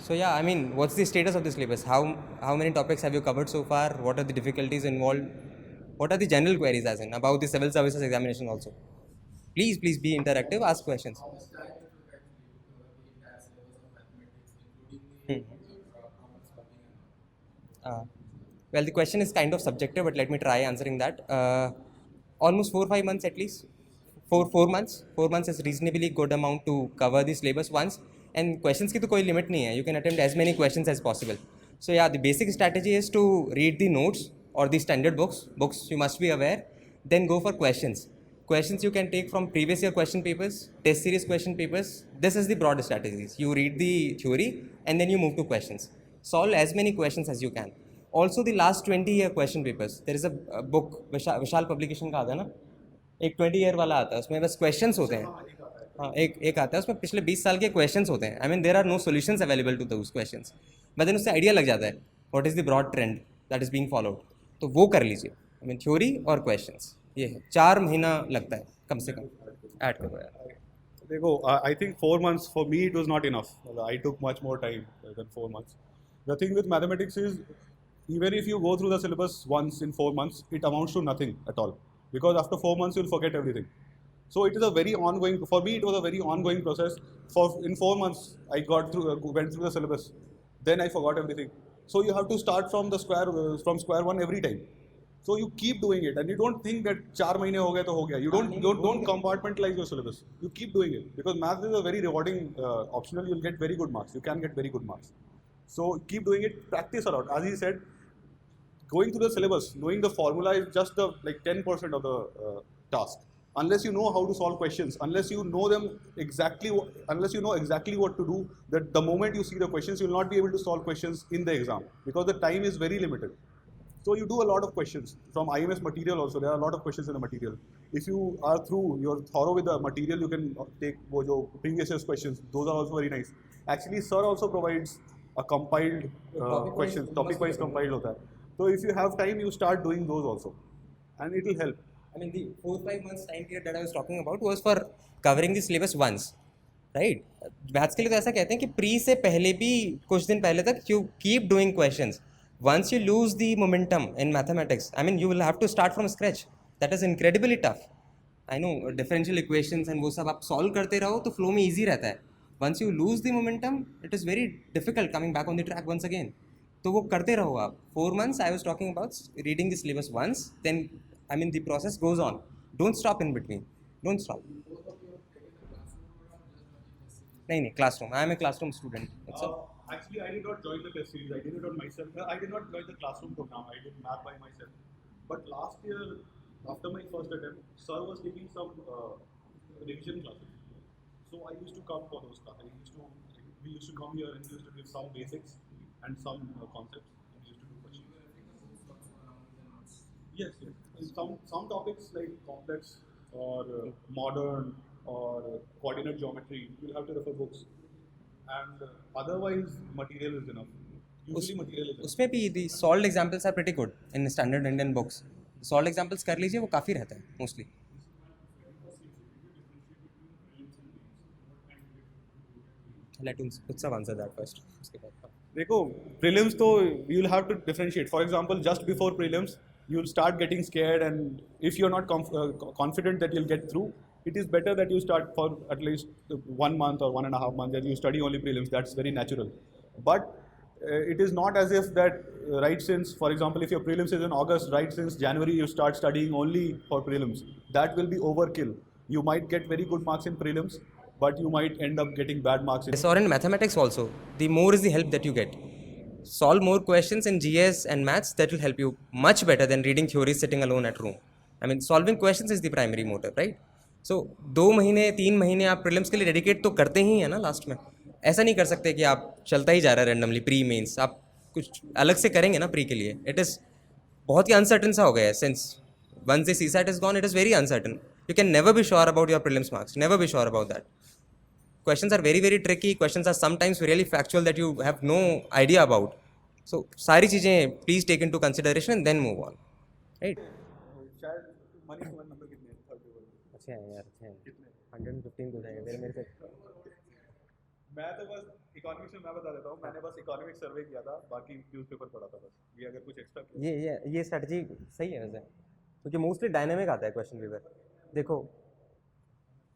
So yeah, I mean, what's the status of the syllabus? How many topics have you covered so far? What are the difficulties involved? What are the general queries as in about the civil services examination also? Please be interactive. Ask questions. Hmm. Uh, well, the question is kind of subjective, but let me try answering that. Almost 4 5 months at least. 4 4 months. 4 months is reasonably good amount to cover the syllabus once. And questions की तो कोई limit नहीं है. You can attempt as many questions as possible. So yeah, the basic strategy is to read the notes or the standard books. Books you must be aware. Then go for questions. Questions you can take from previous year question papers, test series question papers. This is the broad strategies. You read the theory and then you move to questions. Solve as many questions as you can. Also the last 20 year question papers. There is a book Vishal publication का आता है ना, एक 20 year वाला आता है, उसमें बस क्वेश्चंस होते हैं. हाँ, एक एक आता है उसमें पिछले 20 साल के क्वेश्चंस होते हैं. I mean there are no solutions available to those questions, but then उससे आइडिया लग जाता है what is the broad trend that is being followed. तो वो कर लीजिए. आई मीन थ्योरी और क्वेश्चंस ये है. 4 महीना लगता है कम से कम. ऐड करो यार. देखो, I think 4 months for me it was not enough. I took much more time than 4 months. The thing with mathematics is, even if you go through the syllabus once in 4 months, it amounts to nothing at all. Because after 4 months you'll forget everything. So it is a very ongoing. For me, it was a very ongoing process. In 4 months, I went through the syllabus. Then I forgot everything. So you have to start from square one every time. So you keep doing it, and you don't think that 4 महीने हो गए तो हो गया. You don't compartmentalize your syllabus. You keep doing it because math is a very rewarding optional. You'll get very good marks. You can get very good marks. So keep doing it. Practice a lot. As he said, going through the syllabus, knowing the formula is just the 10% of the task. Unless you know how to solve questions, unless you know unless you know exactly what to do, that the moment you see the questions, you will not be able to solve questions in the exam because the time is very limited. So you do a lot of questions from IMS material also. There are a lot of questions in the material. If you are you're thorough with the material, you can take previous year's questions. Those are also very nice. Actually, sir also provides a compiled questions, topic-wise compiled hota hai. So if you have time, you start doing those also, and it will help. I mean, the 4 5 months time period that I was talking about was for covering the syllabus once, right? Maths के लिए तो ऐसा कहते हैं कि pre से पहले भी कुछ दिन पहले तक you keep doing questions. Once you lose the momentum in mathematics, I mean, you will have to start from scratch. That is incredibly tough. I know differential equations and वो सब आप solve करते रहो तो flow में easy रहता है. Once you lose the momentum, it is very difficult coming back on the track once again. तो वो करते रहो आप. 4 months I was talking about reading the syllabus once, then I mean the process goes on. Don't stop in between. Don't stop. नहीं classroom. I am a classroom student. Actually, I did not join the test series. I did it on myself. I did not join the classroom program. I did math by myself. But last year, after my first attempt, sir was taking some revision classes. So I used to come for those classes. We used to come here and we used to give some basics and some concepts. And we used to do questions. Yes, yes. And some topics like complex or modern or coordinate geometry, you'll have to refer books. And otherwise, material is enough. Usually material is enough. उसमें भी the solved examples are pretty good in standard Indian books. Solved examples कर लीजिए, वो काफ़ी रहता है mostly. Let Utsav answer that first. उसके बाद. देखो, prelims तो you'll have to differentiate. For example, just before prelims, you'll start getting scared, and if you're not confident that you'll get through, it is better that you start for at least 1 month or 1.5 months and you study only prelims. That's very natural. But it is not as if that right since, for example, if your prelims is in August, right since January you start studying only for prelims. That will be overkill. You might get very good marks in prelims, but you might end up getting bad marks in. Yes, or in mathematics also. The more is the help that you get. Solve more questions in GS and maths, that will help you much better than reading theories sitting alone at home. I mean, solving questions is the primary motive, right? So 2 महीने 3 महीने आप prelims के लिए dedicate तो करते ही हैं ना last में. ऐसा नहीं कर सकते कि आप चलता ही जा रहा है रेंडमली प्री मेंस. आप कुछ अलग से करेंगे ना प्री के लिए. इट इज़ बहुत ही अनसर्टन सा हो गया है since once the CSAT is gone. It is very uncertain. You can never be sure about your prelims marks. Never be sure about that. Questions are very very tricky. Questions are sometimes really factual that you have no idea about. So सारी चीज़ें please take into consideration and then move on, right? शायद मनीष तुम्हारे number कितने हैं third paper? अच्छे हैं यार, अच्छे हैं. 115 हो जाएगा मेरे से. मैं तो बस इकोनॉमिक्स में मैं बता देता हूँ, मैंने बस इकोनॉमिक सर्वे किया था, बाकी न्यूज़पेपर पढ़ा था बस। ये अगर कुछ एक्स्ट्रा ये स्ट्रैटेजी सही है वैसे, क्योंकि मोस्टली डायनेमिक आता है क्वेश्चन पेपर। देखो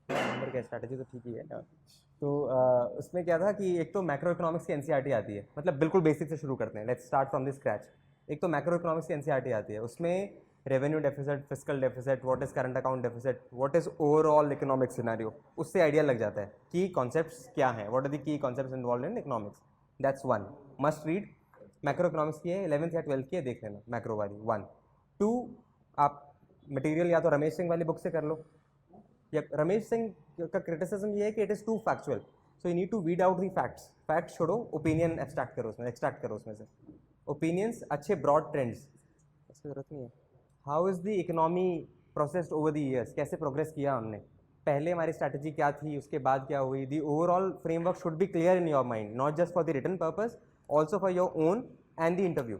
नंबर का स्ट्रैटेजी तो ठीक ही है। तो उसमें क्या था कि एक तो मैक्रो इकोनॉमिक्स की एनसीईआरटी आती है, मतलब बिल्कुल बेसिक से शुरू करते हैं, let's start from the scratch. एक तो मैक्रो इकोनॉमिक्स की एनसीईआरटी आती है, उसमें revenue deficit, fiscal deficit, what is current account deficit, what is overall economic scenario, उससे आइडिया लग जाता है कि कॉन्सेप्ट्स क्या हैं, what are the key concepts involve in economics. That's one must read. Macro economics की है, 11th या 12th की है, देख लेना मैक्रो वाली। 1 2 आप मटेरियल या तो रमेश सिंह वाली बुक से कर लो, या रमेश सिंह का क्रिटिसिज्म ये है कि it is too factual, so you need to weed out the facts. Fact छोड़ो, ओपिनियन एक्सट्रैक्ट करो उसमें से ओपिनियंस, अच्छे ब्रॉड ट्रेंड्स, इसकी जरूरत नहीं है। How is the economy processed over the years, कैसे प्रोग्रेस किया हमने, पहले हमारी स्ट्रैटेजी क्या थी, उसके बाद क्या हुई। The overall framework should be clear in your mind, not just for the written purpose, also for your own and the interview.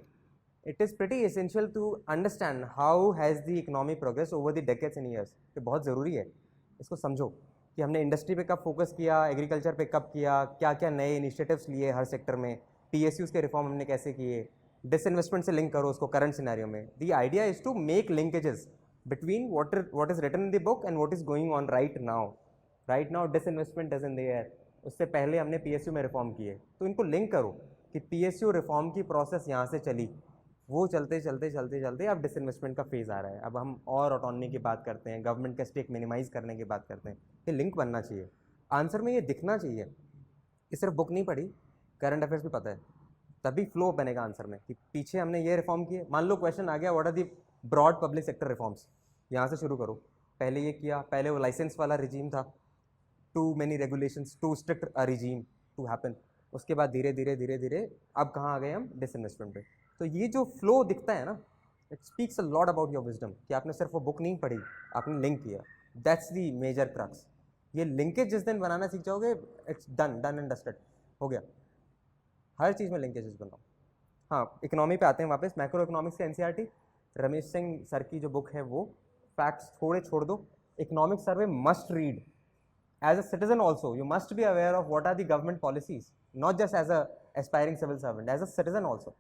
It is pretty essential to understand how has the economy progress over the decades and years. ये बहुत ज़रूरी है, इसको समझो कि हमने industry पे कब फोकस किया, एग्रीकल्चर पे कब किया, क्या क्या नए इनिशिएटिव्स लिए हर सेक्टर में, पीएसयूज़ के रिफॉर्म हमने कैसे किए। डिसइन्वेस्टमेंट से लिंक करो उसको करंट सिनेरियो में। The idea is to make linkages between what is written in the book and what is going on right now. Right now disinvestment is in the air, उससे पहले हमने PSU में reform किए, तो इनको link करो कि पीएसयू रिफॉर्म की प्रोसेस यहाँ से चली, वो चलते चलते चलते चलते अब डिसइन्वेस्टमेंट का फेज़ आ रहा है, अब हम और ऑटोनॉमी की बात करते हैं, गवर्नमेंट का स्टेक मिनिमाइज़ करने की बात करते हैं। ये लिंक बनना चाहिए, आंसर में ये दिखना चाहिए। ये सिर्फ बुक नहीं पढ़ी, करंट अफेयर्स भी पता है, तभी फ्लो बनेगा आंसर में कि पीछे हमने ये रिफॉर्म किए। मान लो क्वेश्चन आ गया what are the broad public sector reforms, यहाँ से शुरू करो, पहले ये किया, पहले वो लाइसेंस वाला रिजीम था, too many regulations, too strict a regime to happen, उसके बाद धीरे धीरे धीरे धीरे अब कहाँ आ गए हम, डिसइन्वेस्टमेंट पे। तो ये जो फ्लो दिखता है ना, it speaks a lot about your wisdom कि आपने सिर्फ वो बुक नहीं पढ़ी, आपने लिंक किया। That's the major crux. ये लिंकेज जिस दिन बनाना सीख जाओगे, इट्स डन एंड डस्टेड, हो गया। हर चीज़ में लिंकेजेस बनाओ। हाँ, इकोनॉमी पे आते हैं वापस। मैक्रो इकोनॉमिक्स का एनसीईआरटी, रमेश सिंह सर की जो बुक है वो, फैक्ट्स थोड़े छोड़ दो। Economic survey must read as a citizen also, you must be aware of what are the government policies, not just as a aspiring civil servant, as a citizen also.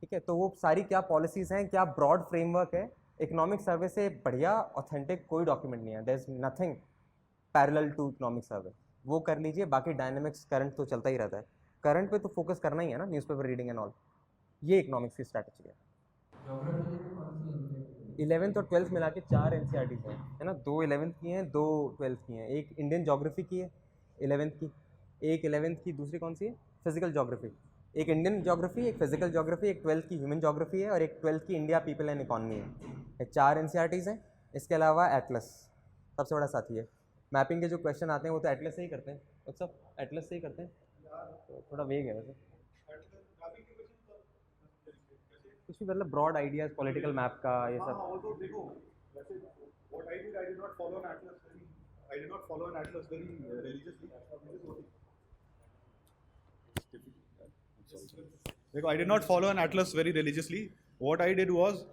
ठीक है, तो वो सारी क्या पॉलिसीज़ हैं, क्या ब्रॉड फ्रेमवर्क है। Economic survey से बढ़िया ऑथेंटिक कोई डॉक्यूमेंट नहीं है, there is nothing parallel to economic survey, वो कर लीजिए। बाकी डायनेमिक्स करंट तो चलता ही रहता है, करंट पे तो फोकस करना ही है ना, न्यूज़पेपर रीडिंग एंड ऑल। ये इकोनॉमिक्स की स्ट्रैटेजी है। 11th और 12th मिला के 4 एन है ना, 2 11th की हैं, 2 12th की हैं। एक इंडियन जोग्राफी की है 11th की, एक 11th की दूसरी कौन सी है, फिजिकल जोग्राफी। एक इंडियन जोग्राफी, एक फिजिकल जोग्राफी, एक 12th की ह्यूमन जोग्राफी है, और एक 12th की इंडिया पीपल एंड इकॉनमी है। ये 4 एन हैं। इसके अलावा एटलस सबसे बड़ा साथी है। मैपिंग के जो क्वेश्चन आते हैं वो तो एटलस से ही करते हैं, सब एटलस से ही करते हैं, तो थोड़ा वेग है वैसे। कुछ भी मतलब ब्रॉड आइडियाज पॉलिटिकल मैप का ये हाँ सब। हाँ, वो तो देखो वैसे what I did not follow an atlas very, I did not follow an atlas very religiously. देखो, I did not follow an atlas very religiously. What I did was,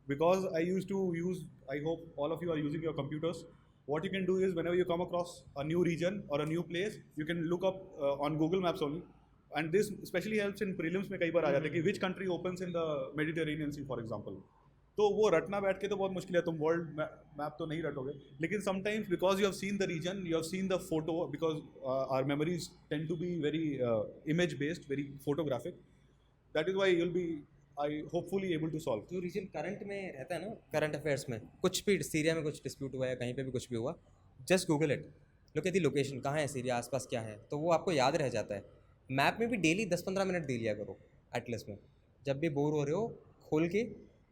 because I used to use, I hope all of you are using your computers. What you can do is, whenever you come across a new region or a new place, you can look up on Google Maps only. And this especially helps in prelims में कई बार आ जाता है कि which country opens in the Mediterranean Sea, for example. तो वो रटना बैठ के तो बहुत मुश्किल है, तुम वर्ल्ड मैप तो नहीं रटोगे, लेकिन sometimes because you have seen the region, you have seen the photo, because our memories tend to be very image based, very photographic, that is why you will be I hopefully able to solve. जो region current में रहता है ना, current affairs में कुछ भी, Syria में कुछ डिस्प्यूट हुआ है, कहीं पे भी कुछ भी हुआ, just Google it, look at the location, कहाँ है सीरिया, आसपास क्या है, तो वो आपको याद रह जाता है। मैप में भी डेली 10-15 मिनट दे लिया करो एटलस में, जब भी बोर हो रहे हो खोल के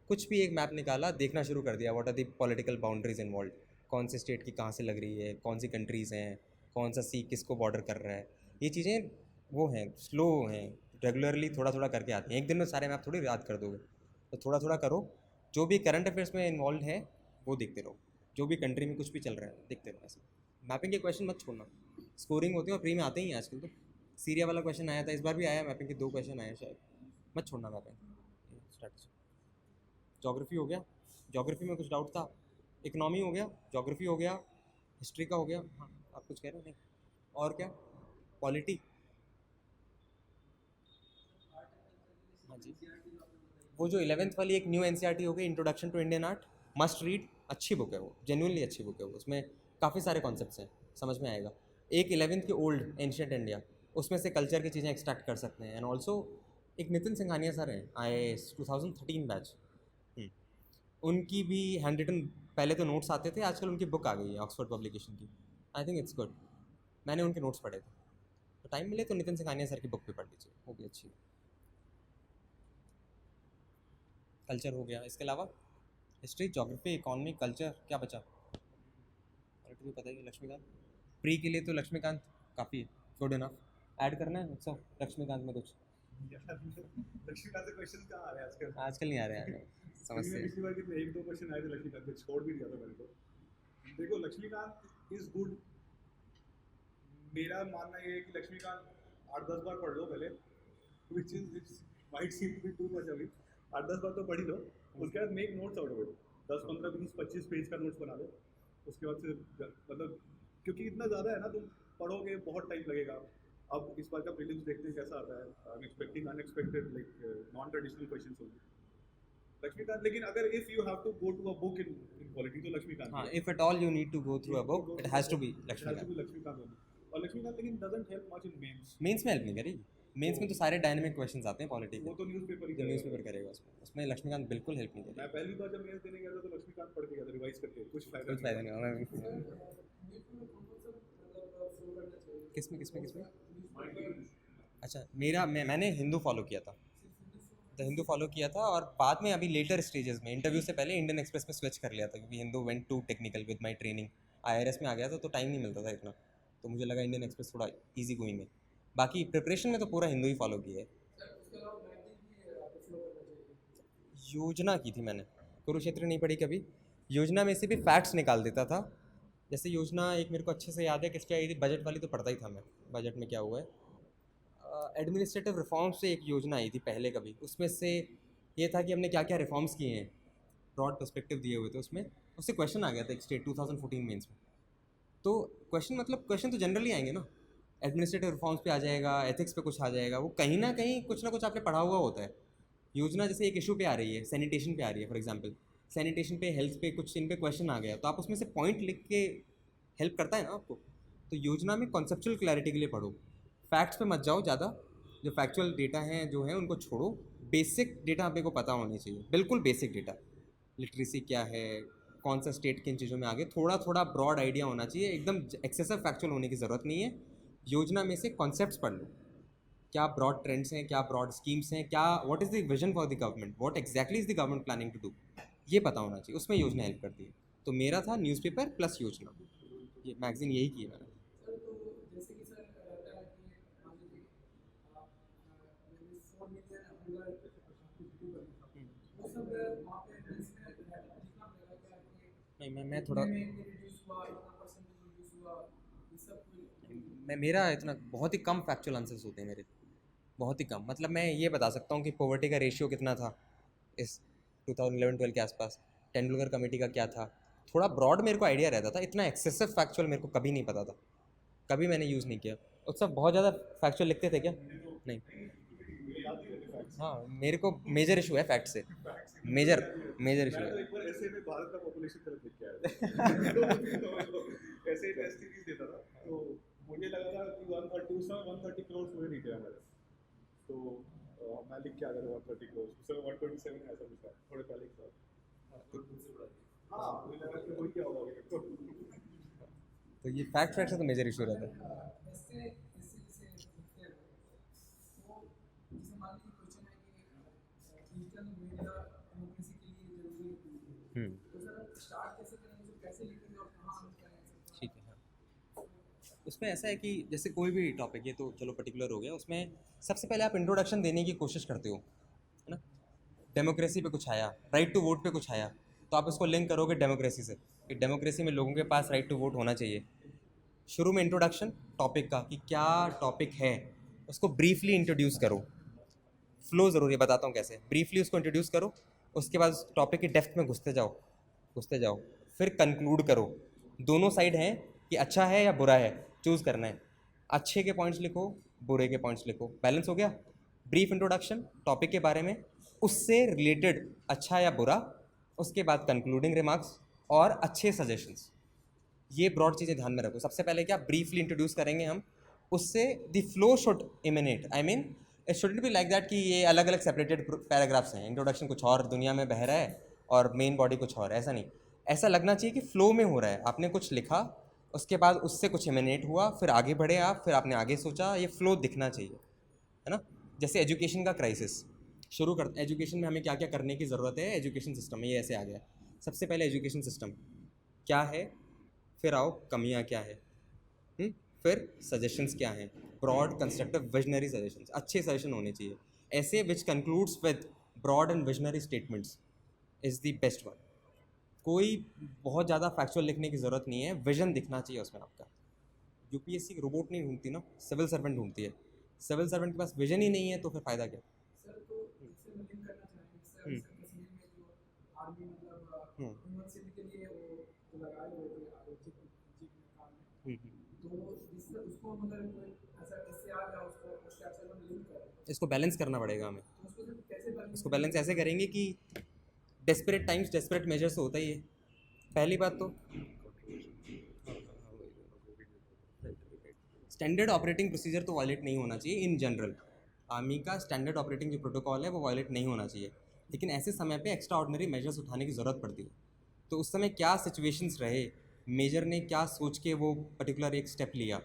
कुछ भी एक मैप निकाला, देखना शुरू कर दिया, what are the political boundaries involve, कौन से स्टेट की कहाँ से लग रही है, कौन सी कंट्रीज़ हैं, कौन सा सी किसको बॉर्डर कर रहा है। ये चीज़ें वो हैं, स्लो हैं, रेगुलरली थोड़ा थोड़ा करके आती हैं, एक दिन में सारे मैप थोड़ी याद कर दोगे, तो थोड़ा थोड़ा करो। जो भी करंट अफेयर्स में इन्वॉल्व है वो देखते रहो, जो भी कंट्री में कुछ भी चल रहा है देखते रहो। ऐसे मैपिंग के क्वेश्चन मत छोड़ना, स्कोरिंग होती है और प्री में आते ही हैं आजकल तो। सीरिया वाला क्वेश्चन आया था, इस बार भी आया, मैपिंग के 2 क्वेश्चन आए शायद, मत छोड़ना मैपिंग। स्ट्रैटेजी जोग्राफी हो गया, जोग्राफी में कुछ डाउट था, इकोनॉमी हो गया, जोग्राफी हो गया, हिस्ट्री का हो गया। हाँ, आप कुछ कह रहे हो? नहीं, और क्या, पॉलिटी, हाँ जी, वो जो 11th वाली एक न्यू एनसीईआरटी हो गई, introduction to Indian art, must read, अच्छी बुक है वो, जेन्युइनली अच्छी बुक है वो, उसमें काफ़ी सारे कॉन्सेप्ट्स हैं, समझ में आएगा। एक 11th की ओल्ड एंशियंट इंडिया, उसमें से कल्चर की चीज़ें एक्सट्रैक्ट कर सकते हैं। एंड ऑल्सो एक नितिन सिंघानिया सर हैं, IAS 2013 बैच, उनकी भी हैंड रिटन, पहले तो नोट्स आते थे, आजकल उनकी बुक आ गई है ऑक्सफोर्ड पब्लिकेशन की, आई थिंक इट्स गुड। मैंने उनके नोट्स पढ़े थे, तो टाइम मिले तो नितिन सिंघानिया सर की बुक भी पढ़ लीजिए, वो भी अच्छी है। कल्चर हो गया, इसके अलावा हिस्ट्री, ज्योग्राफी, इकोनॉमी, कल्चर, क्या बचा? पॉलिटी भी पता ही है, लक्ष्मीकांत। प्री के लिए तो लक्ष्मीकांत काफ़ी है, गुड इनफ। ऐड करना है उत्सव लक्ष्मीकांत में कुछ? लक्ष्मीकांत से क्वेश्चन कहाँ आ रहे हैं आजकल? आजकल नहीं आ रहे हैं, समझते हैं। पिछली बार कितने 1-2 क्वेश्चन आए थे लक्ष्मीकांत पे, छोड़ भी दिया था मैंने तो। देखो लक्ष्मीकांत इज गुड, मेरा मानना ये है कि लक्ष्मीकांत 8-10 बार पढ़ लो पहले, which might seem to be too much अभी। 8-10 बार तो पढ़ ही लो, उसके बाद make notes out of it, 10, 15, 20, 25 page का नोट्स बना लो। उसके बाद से मतलब क्योंकि इतना ज़्यादा है ना, तुम पढ़ोगे बहुत टाइम लगेगा। अब इस बार का प्रीलिम्स देखते हैं कैसा आता है, I am expecting unexpected like non traditional questions होंगे लक्ष्मीकांत। लेकिन अगर if you have to go to a book in polity तो लक्ष्मीकांत। हाँ, if at all you need to go through a book, it has to be Laxmikanth. Laxmikanth होगी, और लक्ष्मीकांत लेकिन doesn't help much in mains. Mains में help नहीं करेगी, mains में तो सारे डायनेमिक क्वेश्चंस आते हैं पॉलिटी के, वो तो न्यूज़पेपर ही जो न्यूज़पेपर करेगा उसमें लक्ष्मीकांत बिल्कुल हेल्प नहीं मैं करेगी, पहली बार जब मेंस देने गया था तो लक्ष्मीकांत पढ़ के गया था रिवाइज करके, कुछ कुछ फायदा नहीं होगा। किसमें किसमें किसमें? अच्छा, मैंने हिंदू फॉलो किया था, द हिंदू फॉलो किया था, और बाद में अभी लेटर स्टेजेस में इंटरव्यू से पहले इंडियन एक्सप्रेस में स्विच कर लिया था, क्योंकि Hindu went to technical with my training. IRS में आ गया था तो टाइम नहीं मिलता था इतना, तो मुझे लगा इंडियन एक्सप्रेस थोड़ा इजी गोइंग है। बाकी प्रिपरेशन में तो पूरा हिंदू ही फॉलो किया है। योजना की थी मैंने, कुरुक्षेत्र नहीं पढ़ी कभी। योजना में से भी फैक्ट्स निकाल देता था। जैसे योजना एक मेरे को अच्छे से याद है, किस पे आई थी, बजट वाली तो पढ़ता ही था मैं, बजट में क्या हुआ है। एडमिनिस्ट्रेटिव रिफॉर्म्स से एक योजना आई थी पहले कभी, उसमें से ये था कि हमने क्या क्या रिफॉर्म्स किए हैं, ब्रॉड पर्सपेक्टिव दिए हुए थे उसमें, उससे क्वेश्चन आ गया था एक स्टेट 2014 मेंस में। तो क्वेश्चन तो जनरली आएंगे ना, एडमिनिस्ट्रेटिव रिफॉर्म्स पे आ जाएगा, एथिक्स पे कुछ आ जाएगा, वो कहीं ना कुछ आपने पढ़ा हुआ होता है। योजना जैसे एक इशू पे आ रही है, सैनिटेशन पे आ रही है फॉर एग्जांपल, सैनिटेशन पे, हेल्थ पे, कुछ इन पे क्वेश्चन आ गया, तो आप उसमें से पॉइंट लिख के हेल्प करता है ना आपको। तो योजना में कॉन्सेप्चुअल क्लैरिटी के लिए पढ़ो, फैक्ट्स पे मत जाओ ज़्यादा, जो फैक्चुअल डेटा हैं जो है उनको छोड़ो, बेसिक डेटा आपको पता होनी चाहिए, बिल्कुल बेसिक डेटा, लिटरेसी क्या है, कौन सा स्टेट किन चीज़ों में आगे, थोड़ा थोड़ा ब्रॉड आइडिया होना चाहिए, एकदम एक्सेसिव फैक्चुअल होने की ज़रूरत नहीं है। योजना में से कॉन्सेप्ट्स पढ़ लो, क्या ब्रॉड ट्रेंड्स हैं, क्या ब्रॉड स्कीम्स हैं, क्या what is the vision for the government, what exactly is the government planning to do, ये पता होना चाहिए, उसमें योजना हेल्प करती है। तो मेरा था न्यूज़पेपर प्लस योजना, ये मैगजीन यही की है मैंने। नहीं, मैं थोड़ा, मैं मेरा इतना बहुत ही कम फैक्चुअल आंसर्स होते हैं मेरे, बहुत ही कम। मतलब मैं ये बता सकता हूँ कि पॉवर्टी का रेशियो कितना था इस 2011-12 के आसपास, तेंदुलकर कमेटी का क्या था, थोड़ा ब्रॉड मेरे को आइडिया रहता था, इतना एक्सेसिव फैक्चुअल मेरे को कभी नहीं पता था, कभी मैंने यूज़ नहीं किया। उत्सव बहुत ज़्यादा फैक्चुअल लिखते थे क्या? नहीं। हाँ, मेरे को मेजर इशू है फैक्ट से, मेजर इशू मैं तो है। एक बार ऐसे में भारत का पॉपुलेशन करंट लिख के आया था ऐसे टेस्ट सीरीज देता था, तो मुझे लगा था कि 130 करोड़ हुए नहीं थे हमारे, तो मैं लिख के आ गया था 130 करोड़, उस समय 127 ऐसा कुछ था, थोड़े पहले की बात। हाँ, मुझे लगा कि वही क्या होगा। तो ये फैक्ट से तो मेजर इशू रहता है। ठीक है, हाँ। उसमें ऐसा है कि जैसे कोई भी टॉपिक, ये तो चलो पर्टिकुलर हो गया, उसमें सबसे पहले आप इंट्रोडक्शन देने की कोशिश करते हो, है ना। डेमोक्रेसी पे कुछ आया, राइट टू वोट पे कुछ आया, तो आप उसको लिंक करोगे डेमोक्रेसी से, कि डेमोक्रेसी में लोगों के पास राइट टू वोट होना चाहिए। शुरू में इंट्रोडक्शन टॉपिक का, कि क्या टॉपिक है, उसको ब्रीफली इंट्रोड्यूस करो। फ्लो ज़रूरी है, बताता हूँ कैसे। ब्रीफली उसको इंट्रोड्यूस करो, उसके बाद उस टॉपिक की डेप्थ में घुसते जाओ, फिर कंक्लूड करो। दोनों साइड हैं कि अच्छा है या बुरा है, चूज़ करना है। अच्छे के पॉइंट्स लिखो, बुरे के पॉइंट्स लिखो, बैलेंस हो गया। ब्रीफ इंट्रोडक्शन टॉपिक के बारे में, उससे रिलेटेड अच्छा या बुरा, उसके बाद कंक्लूडिंग रिमार्क्स और अच्छे सजेशंस। ये ब्रॉड चीज़ें ध्यान में रखो। सबसे पहले क्या ब्रीफली इंट्रोड्यूस करेंगे हम, उससे the flow should emanate, I mean it shouldn't be like that कि ये अलग अलग सेपरेटेड पैराग्राफ्स हैं, इंट्रोडक्शन कुछ और दुनिया में बह रहा है और मेन बॉडी कुछ और, ऐसा नहीं। ऐसा लगना चाहिए कि फ्लो में हो रहा है, आपने कुछ लिखा, उसके बाद उससे कुछ इमिनेट हुआ, फिर आगे बढ़े आप, फिर आपने आगे सोचा, ये फ्लो दिखना चाहिए, है ना। जैसे एजुकेशन का क्राइसिस शुरू कर, एजुकेशन में हमें क्या क्या करने की ज़रूरत है, एजुकेशन सिस्टम में ये ऐसे आ गया। सबसे पहले एजुकेशन सिस्टम क्या है, फिर आओ कमियां क्या है, फिर सजेशंस क्या हैं, ब्रॉड कंस्ट्रक्टिव विजनरी सजेशंस, अच्छे सजेशन होने चाहिए ऐसे which concludes with broad and visionary statements is the best one. कोई बहुत ज़्यादा फैक्चुअल लिखने की ज़रूरत नहीं है, विजन दिखना चाहिए उसमें आपका। यूपीएससी रोबोट नहीं ढूंढती ना, सिविल सर्वेंट ढूंढती है। सिविल सर्वेंट के पास विजन ही नहीं है तो फिर फ़ायदा क्या। सर तो इससे मैं लिंक करना चाहेंगे सर हम्म। कश्मीर में जो आर्मी हम्म। यूनिवर्सिटी के लिए वो जो लगाए हुए थे आयोजित जी के काम में, तो जिससे उसको मतलब कोई ऐसा इससे आ गया उसको उसके आपसे हम लिंक करें, इसको बैलेंस करना पड़ेगा हमें। तो उसको सर कैसे बैलेंस इसको बैलेंस ऐसे करेंगे कि डेस्परेट टाइम्स डेस्परेट मेजर्स होता ही है। पहली बात तो स्टैंडर्ड ऑपरेटिंग प्रोसीजर तो वायलेट नहीं होना चाहिए इन जनरल। आर्मी का स्टैंडर्ड ऑपरेटिंग जो प्रोटोकॉल है वो वायलेट नहीं होना चाहिए, लेकिन ऐसे समय पे एक्स्ट्रा ऑर्डिनरी मेजर्स उठाने की ज़रूरत पड़ती है। तो उस समय क्या सिचुएशंस रहे, मेजर ने क्या सोच के वो पर्टिकुलर एक स्टेप लिया,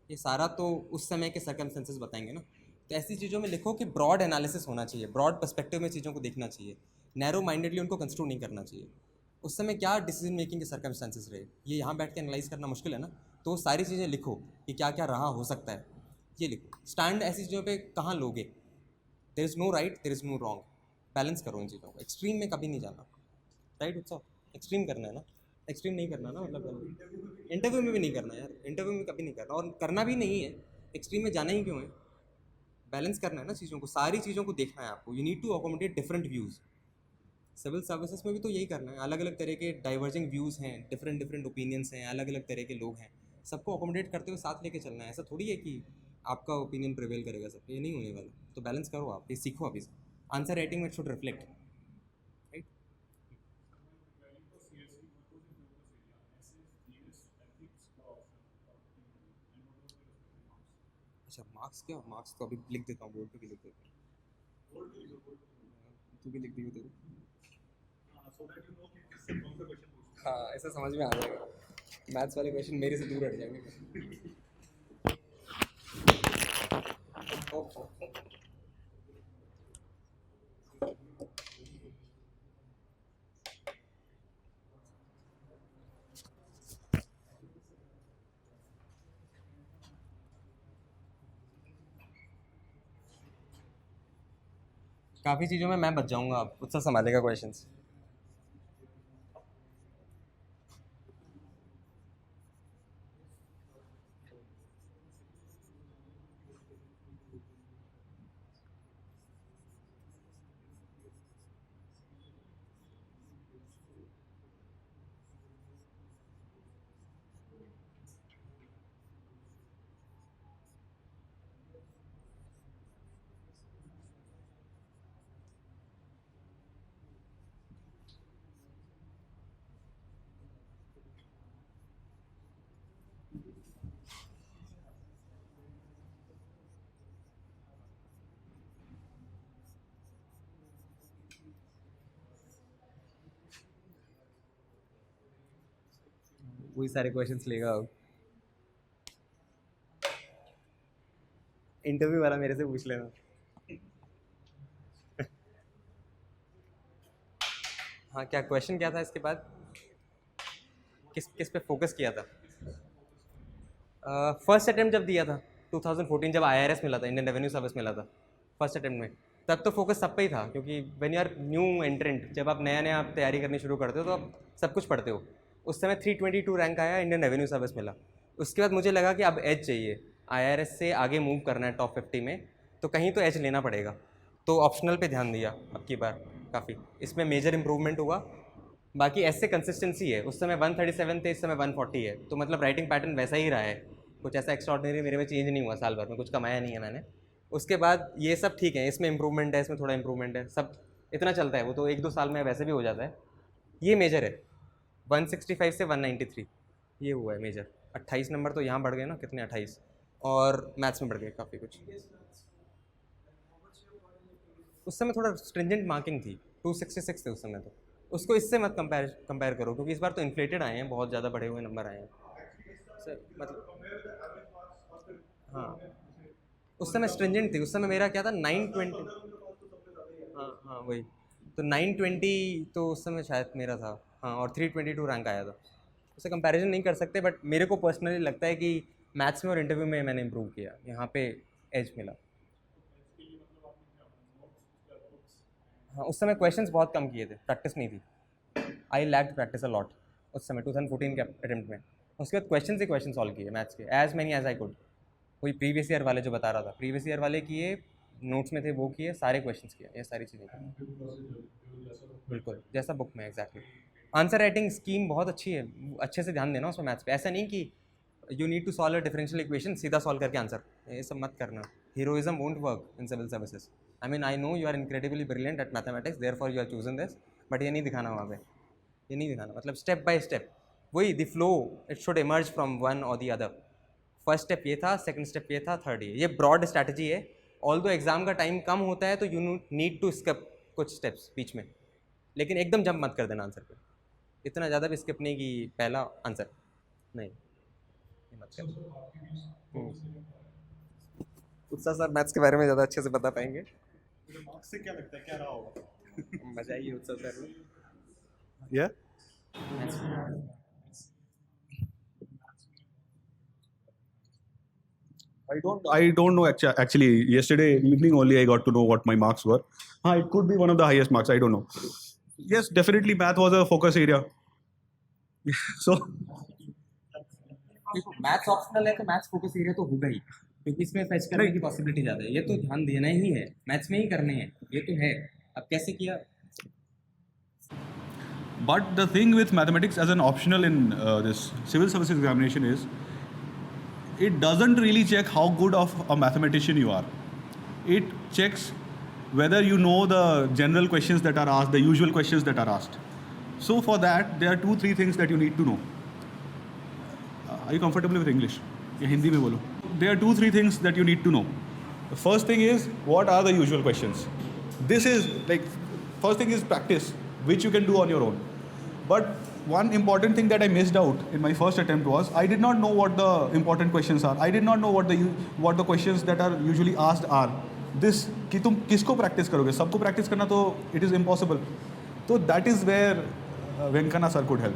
ये सारा तो उस समय के सर्कमस्टेंसेस बताएंगे ना। तो ऐसी चीज़ों में लिखो कि ब्रॉड एनालिसिस होना चाहिए, ब्रॉड पर्सपेक्टिव में चीज़ों को देखना चाहिए, नैरो माइंडेडली उनको कंस्ट्रू नहीं करना चाहिए। उस समय क्या डिसीजन मेकिंग के सर्कमस्टेंसेस रहे, ये यहाँ बैठ के एनालाइज करना मुश्किल है ना। तो वो सारी चीज़ें लिखो कि क्या क्या रहा हो सकता है, ये लिखो। स्टैंड ऐसी चीज़ों पे कहाँ लोगे, there is no right there is no wrong, balance करो इन चीज़ों को, एक्सट्रीम में कभी नहीं जाना। राइट उत्सव, एक्सट्रीम करना है ना, एक्सट्रीम नहीं करना ना, मतलब इंटरव्यू में भी नहीं करना यार, इंटरव्यू में कभी नहीं करना और करना भी नहीं है। एक्सट्रीम में जाना ही क्यों है, बैलेंस करना है ना चीज़ों को, सारी चीज़ों को देखना है आपको। You need to accommodate different views. Civil services में भी तो यही करना है, अलग अलग तरह के डाइवर्जिंग व्यूज़ हैं, डिफरेंट डिफरेंट ओपिनियंस हैं, अलग अलग तरह के लोग हैं, सबको अकोमोडेट करते हुए साथ लेके चलना है। ऐसा थोड़ी है कि आपका ओपिनियन प्रिवेल करेगा सब, ये नहीं होने वाला। तो बैलेंस करो आप, ये सीखो अभी से। आंसर राइटिंग में शुड रिफ्लेक्ट, राइट। अच्छा मार्क्स, क्या मार्क्स तो अभी लिख देता हूँ, बोर्ड पे भी लिख देता हूँ, तू भी लिख दी तेरे। हाँ ऐसा समझ में आ जाएगा, मैथ्स वाले क्वेश्चन मेरे से दूर हट जाएंगे। काफ़ी चीज़ों में मैं बच जाऊंगा, आप उत्साह संभालेगा क्वेश्चंस। वही सारे क्वेश्चंस लेगा अब, इंटरव्यू वाला मेरे से पूछ लेना। हाँ क्या क्वेश्चन क्या था इसके बाद, किस किस पे फोकस किया था। फर्स्ट अटेम्प्ट जब दिया था 2014, जब IRS मिला था, इंडियन रेवेन्यू सर्विस मिला था फर्स्ट अटेम्प्ट में, तब तो फोकस सब पे ही था, क्योंकि when you are new entrant, जब आप नया नया आप तैयारी करनी शुरू करते हो तो आप सब कुछ पढ़ते हो। उस समय 322 रैंक आया, इंडियन रेवेन्यू सर्विस मिला। उसके बाद मुझे लगा कि अब एज चाहिए, IRS से आगे मूव करना है टॉप 50 में, तो कहीं तो एज लेना पड़ेगा। तो ऑप्शनल पे ध्यान दिया अब की बार काफ़ी, इसमें मेजर इंप्रूवमेंट हुआ। बाकी ऐसे कंसिस्टेंसी है, उस समय 137 थे, इस समय 140 है, तो मतलब राइटिंग पैटर्न वैसा ही रहा है, कुछ ऐसा एक्स्ट्राऑर्डिनरी मेरे में चेंज नहीं हुआ, साल भर में कुछ कमाया नहीं है मैंने। उसके बाद ये सब ठीक है, इसमें इम्प्रूवमेंट है, इसमें थोड़ा इम्प्रूवमेंट है, सब इतना चलता है, वो तो 1-2 साल में वैसे भी हो जाता है। ये मेजर है 165 से 193, ये हुआ है मेजर। 28 नंबर तो यहाँ बढ़ गए ना, कितने 28, और मैथ्स में बढ़ गए काफ़ी कुछ। उस समय थोड़ा स्ट्रिंजेंट मार्किंग थी, 266 थे उस समय तो। उसको इससे मत कंपेयर करो, क्योंकि इस बार तो इन्फ्लेटेड आए हैं, बहुत ज़्यादा बढ़े हुए नंबर आए हैं। मतलब हाँ, उस समय स्ट्रिंजेंट थी, उस समय मेरा क्या था 920। हाँ हाँ वही, तो 920 तो उस समय शायद मेरा था। हाँ, और 322 रैंक आया था। उससे कंपैरिजन नहीं कर सकते, बट मेरे को पर्सनली लगता है कि मैथ्स में और इंटरव्यू में मैंने इम्प्रूव किया, यहाँ पे एज मिला। हाँ, उस समय क्वेश्चंस बहुत कम किए थे, प्रैक्टिस नहीं थी। I lacked practice a lot उस समय 2014 के अटेम्प्ट में। उसके बाद क्वेश्चन ही क्वेश्चन सॉल्व किए मैथ्स के, as many as I could. वही प्रीवियस ईयर वाले जो बता रहा था, प्रीवियस ईयर वाले किए, नोट्स में थे वो किए, सारे क्वेश्चंस किए, ये सारी चीज़ें की। बिल्कुल जैसा बुक में, एग्जैक्टली। आंसर राइटिंग स्कीम बहुत अच्छी है, अच्छे से ध्यान देना उसमें मैथ्स पे। ऐसा नहीं कि you need to solve a differential equation, सीधा सॉल्व करके आंसर, ये सब मत करना। Heroism won't work in civil services. I mean I know you are incredibly brilliant at mathematics, therefore you are chosen this, but ये नहीं दिखाना वहाँ पे, ये नहीं दिखाना। मतलब स्टेप बाय स्टेप, वही the flow, it should emerge from one और द अदर। फर्स्ट स्टेप ये था, सेकंड स्टेप ये था, थर्ड ये ब्रॉड स्ट्रैटेजी है। ऑल दो एग्जाम का टाइम कम होता है तो यू नीड टू स्किप कुछ स्टेप्स बीच में, लेकिन एकदम जंप मत कर देना आंसर पे। इतना ज़्यादा भी स्किप नहीं कि पहला आंसर नहीं, ये मत कर। उत्साह सर मैथ्स के बारे में ज़्यादा अच्छे से बता पाएंगे। मार्क्स से क्या लगता है क्या रहा होगा? मजा आइए उत्साह सर में। Yeah. I don't know actually. Yesterday evening only I got to know what my marks were. It could be one of the highest marks. I don't know. Yes, definitely math was a focus area. So maths optional है तो maths focus area तो होगा ही, क्योंकि इसमें fetch करने की possibility ज़्यादा है। ये तो ध्यान देना ही है, मैथ्स में ही करने हैं, ये तो है। अब कैसे किया? but the thing with mathematics as an optional in this civil services examination is it doesn't really check how good of a mathematician you are. It checks whether you know the general questions that are asked, the usual questions that are asked. So for that, there are 2-3 things that you need to know. Are you comfortable with English? या हिंदी में बोलो. There are 2-3 things that you need to know. The first thing is, what are the usual questions? This is like, first thing is practice, which you can do on your own. But one important thing that I missed out in my first attempt was I did not know what the important questions are. I did not know what the questions that are usually asked are. This कि तुम किसको practice करोगे? सबको practice करना तो it is impossible. So that is where Venkana sir could help.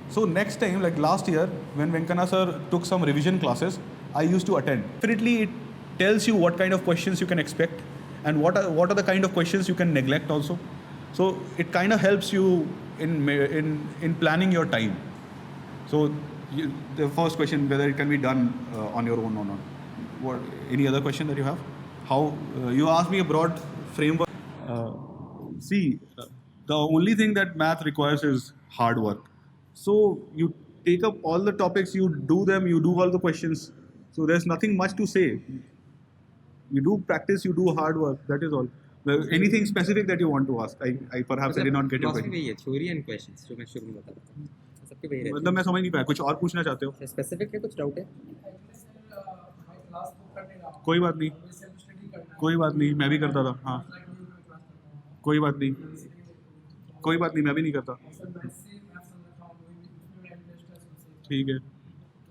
So next time, like last year, when Venkana sir took some revision classes, I used to attend. Definitely, it tells you what kind of questions you can expect and what are the kind of questions you can neglect also. So it kind of helps you in planning your time. So the first question, whether it can be done on your own or not. What, any other question that you have? How you asked me a broad framework. The only thing that math requires is hard work. So you take up all the topics, you do them, you do all the questions. So there's nothing much to say. You do practice, you do hard work. That is all. Anything specific that you want to ask? I perhaps I did not get your question. वही है, theory and questions जो मैं शुरू में बता रहा था, सबके वही रहते मतलब मैं समझ नहीं पाया. कुछ और पूछना चाहते हो? हैं। स्पेसिफिक है, कुछ डाउट है? क्लास बुक करने का कोई बात नहीं. सेल्फ स्टडी करना कोई बात नहीं, मैं भी करता था. हाँ, कोई बात नहीं. कोई बात नहीं, मैं भी नहीं करता. सर मैथ्स से मैं समझ रहा हूँ उसमें मेरा इंटरेस्ट है सबसे। ठीक है. तो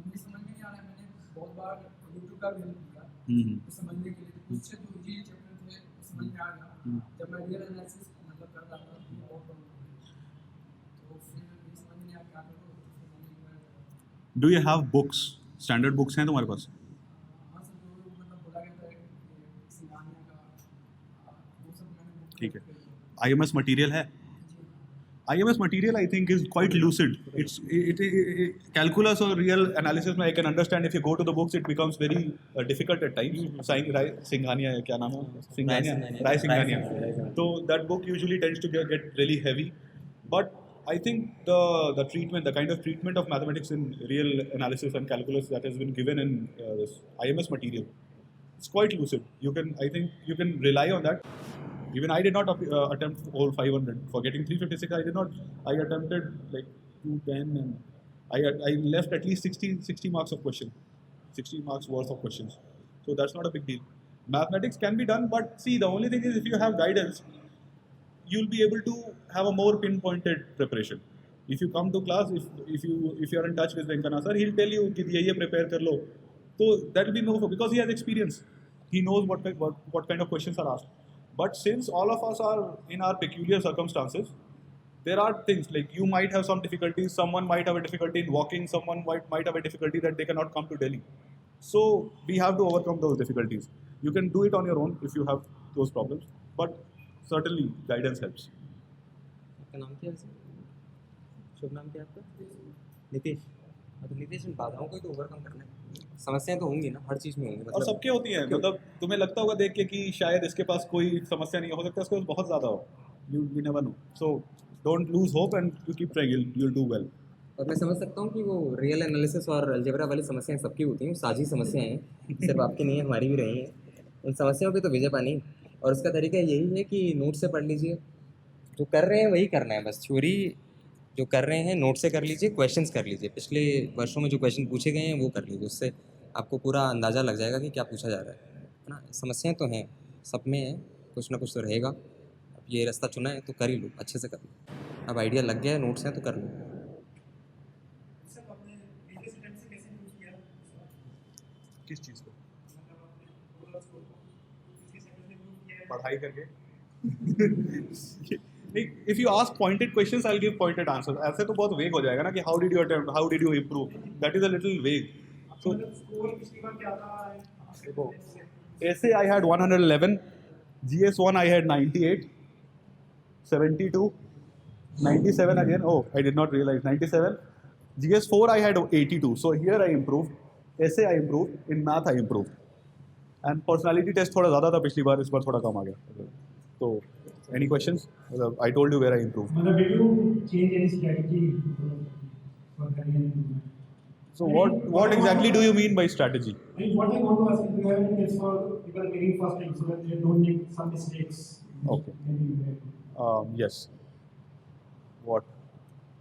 मुझे समझ में नहीं आ रहा है, मैंने बहुत बार यूट्यूब का भी हेल्प लिया तो समझने के लिए। तो कुछ जो जी चैप्टर थे समझ में आ गया, जब मैं रियल एनालिसिस मतलब कर रहा था तो बहुत प्रॉब्लम हुई। तो फिर मुझे समझ नहीं आया क्या करूँ, तो फिर मैंने do you have books? Standard books हैं तुम्हारे पास? हाँ सर, जो मतलब बोला गया था कि सिंघानिया का वो सब मैंने बुक ठीक है. IMS मटेरियल है? IMS material I think is quite lucid. It's calculus or real analysis. I can understand if you go to the books, it becomes very difficult at times. Singhania, क्या नाम है? Rai Singhania. So that book usually tends to get really heavy. But I think the treatment, the kind of treatment of mathematics in real analysis and calculus that has been given in this IMS material it's quite lucid. I think you can rely on that. Even I did not attempt all 500. For getting 356, I did not. I attempted like 210, and I left at least 60 marks of question, 60 marks worth of questions. So that's not a big deal. Mathematics can be done, but see, the only thing is if you have guidance, you'll be able to have a more pinpointed preparation. If you come to class, if you're in touch with Venkana sir, he'll tell you कि ये prepare कर लो. So that will be no, because he has experience. He knows what kind of questions are asked. But since all of us are in our peculiar circumstances, there are things like you might have some difficulties, someone might have a difficulty in walking, someone might have a difficulty that they cannot come to Delhi. So we have to overcome those difficulties. You can do it on your own if you have those problems, but certainly guidance helps. आपका नाम क्या है sir? शुभ नाम क्या है आपका? नितेश. हाँ, तो नितेश, इन बाधाओं को ही तो ओवरकम करना है. समस्याएं तो होंगी ना, हर चीज़ में होंगी. और सबके होती हैं. मतलब तुम्हें लगता होगा देख के कि शायद इसके पास कोई समस्या नहीं हो सकता, इसके पास बहुत ज़्यादा हो. You never know. So don't lose hope and you keep trying. You'll do well. और मैं समझ सकता हूँ कि वो रियल एनालिसिस और अलजेब्रा वाली समस्याएं सबकी होती हैं, साझी समस्याएं हैं, सिर्फ आपकी नहीं है, हमारी भी रही हैं. उन समस्याओं पे तो विजय पानी, और उसका तरीका यही है कि नोट से पढ़ लीजिए. जो कर रहे हैं वही करना है, बस थ्योरी जो कर रहे हैं नोट से कर लीजिए, क्वेश्चंस कर लीजिए, पिछले वर्षों में जो क्वेश्चन पूछे गए हैं वो कर लीजिए. उससे आपको पूरा अंदाज़ा लग जाएगा कि क्या पूछा जा रहा है ना. समस्याएं तो हैं, सब में है, कुछ ना कुछ तो रहेगा. अब ये रास्ता चुना है तो कर ही लो, अच्छे से कर लो. अब आइडिया लग गया है, नोट्स हैं तो कर लो. किस चीज़ को? पढ़ाई करके. If you ask pointed questions, I'll give pointed answers. ऐसे तो बहुत vague हो जाएगा ना कि how did you attempt, how did you improve? That is a little vague. So देखो, essay I had 111, GS1 I had 98, 72, 97 again. Oh, I did not realize 97. GS4 I had 82. So here I improved. Essay I improved. In math I improved. And personality test थोड़ा ज़्यादा था पिछली बार, इस बार थोड़ा कम आ गया. तो any questions? I told you where I improved. Did you change any strategy for career improvement? So what exactly do you mean by strategy? I mean, what I want to ask is, do you have any tips for people getting first time so that they don't make some mistakes? Okay. Yes. What?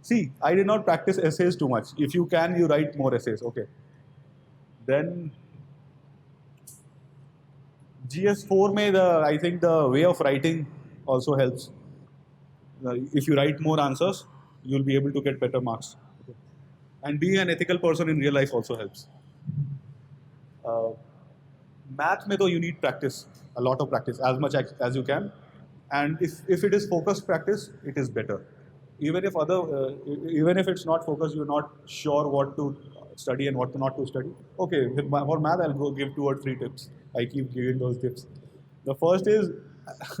See, I did not practice essays too much. If you can, you write more essays. Okay. Then GS4 mein I think the way of writing also helps. If you write more answers, you'll be able to get better marks. Okay. And being an ethical person in real life also helps. Math mein though you need practice, a lot of practice, as much as you can. And if it is focused practice, it is better. Even if it's not focused, you're not sure what to study and what not to study. Okay, for math, I'll go give 2 or 3 tips. I keep giving those tips. The first is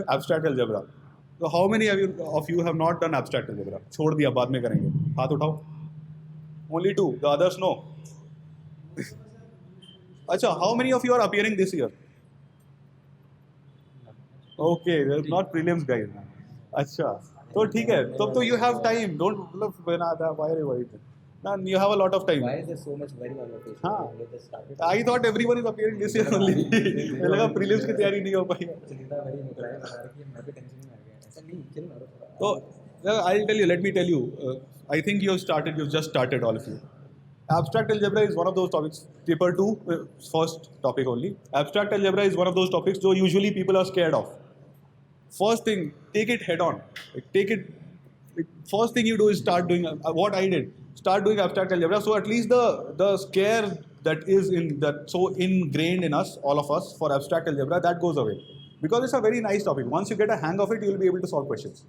abstract algebra. So how many of you have not done abstract algebra? छोड़ दिया, बाद में करेंगे. हाथ उठाओ. Only 2. The others no. अच्छा, how many of you are appearing this year? Okay, there's not prelims guys. अच्छा, तो ठीक है. तो you have time. Don't why are you worried? You have a lot of time. Why is there so much worry on your face? हाँ. You just started. I thought everyone is appearing this year only. मुझे लगा prelims की तैयारी नहीं हो पाई. जितना worry निकला है, बता रही है, मैं भी tension में आ गया. ऐसा नहीं, chill मारो थोड़ा. So I'll tell you. Let me tell you. I think you've just started, all of you. Abstract algebra is one of those topics. Paper 2, first topic only. Abstract algebra is one of those topics so usually people are scared of. First thing, take it head on. First thing you do is start doing what I did. Start doing abstract algebra. So at least the scare that is so ingrained in us, all of us, for abstract algebra, that goes away. Because it's a very nice topic. Once you get a hang of it, you'll be able to solve questions.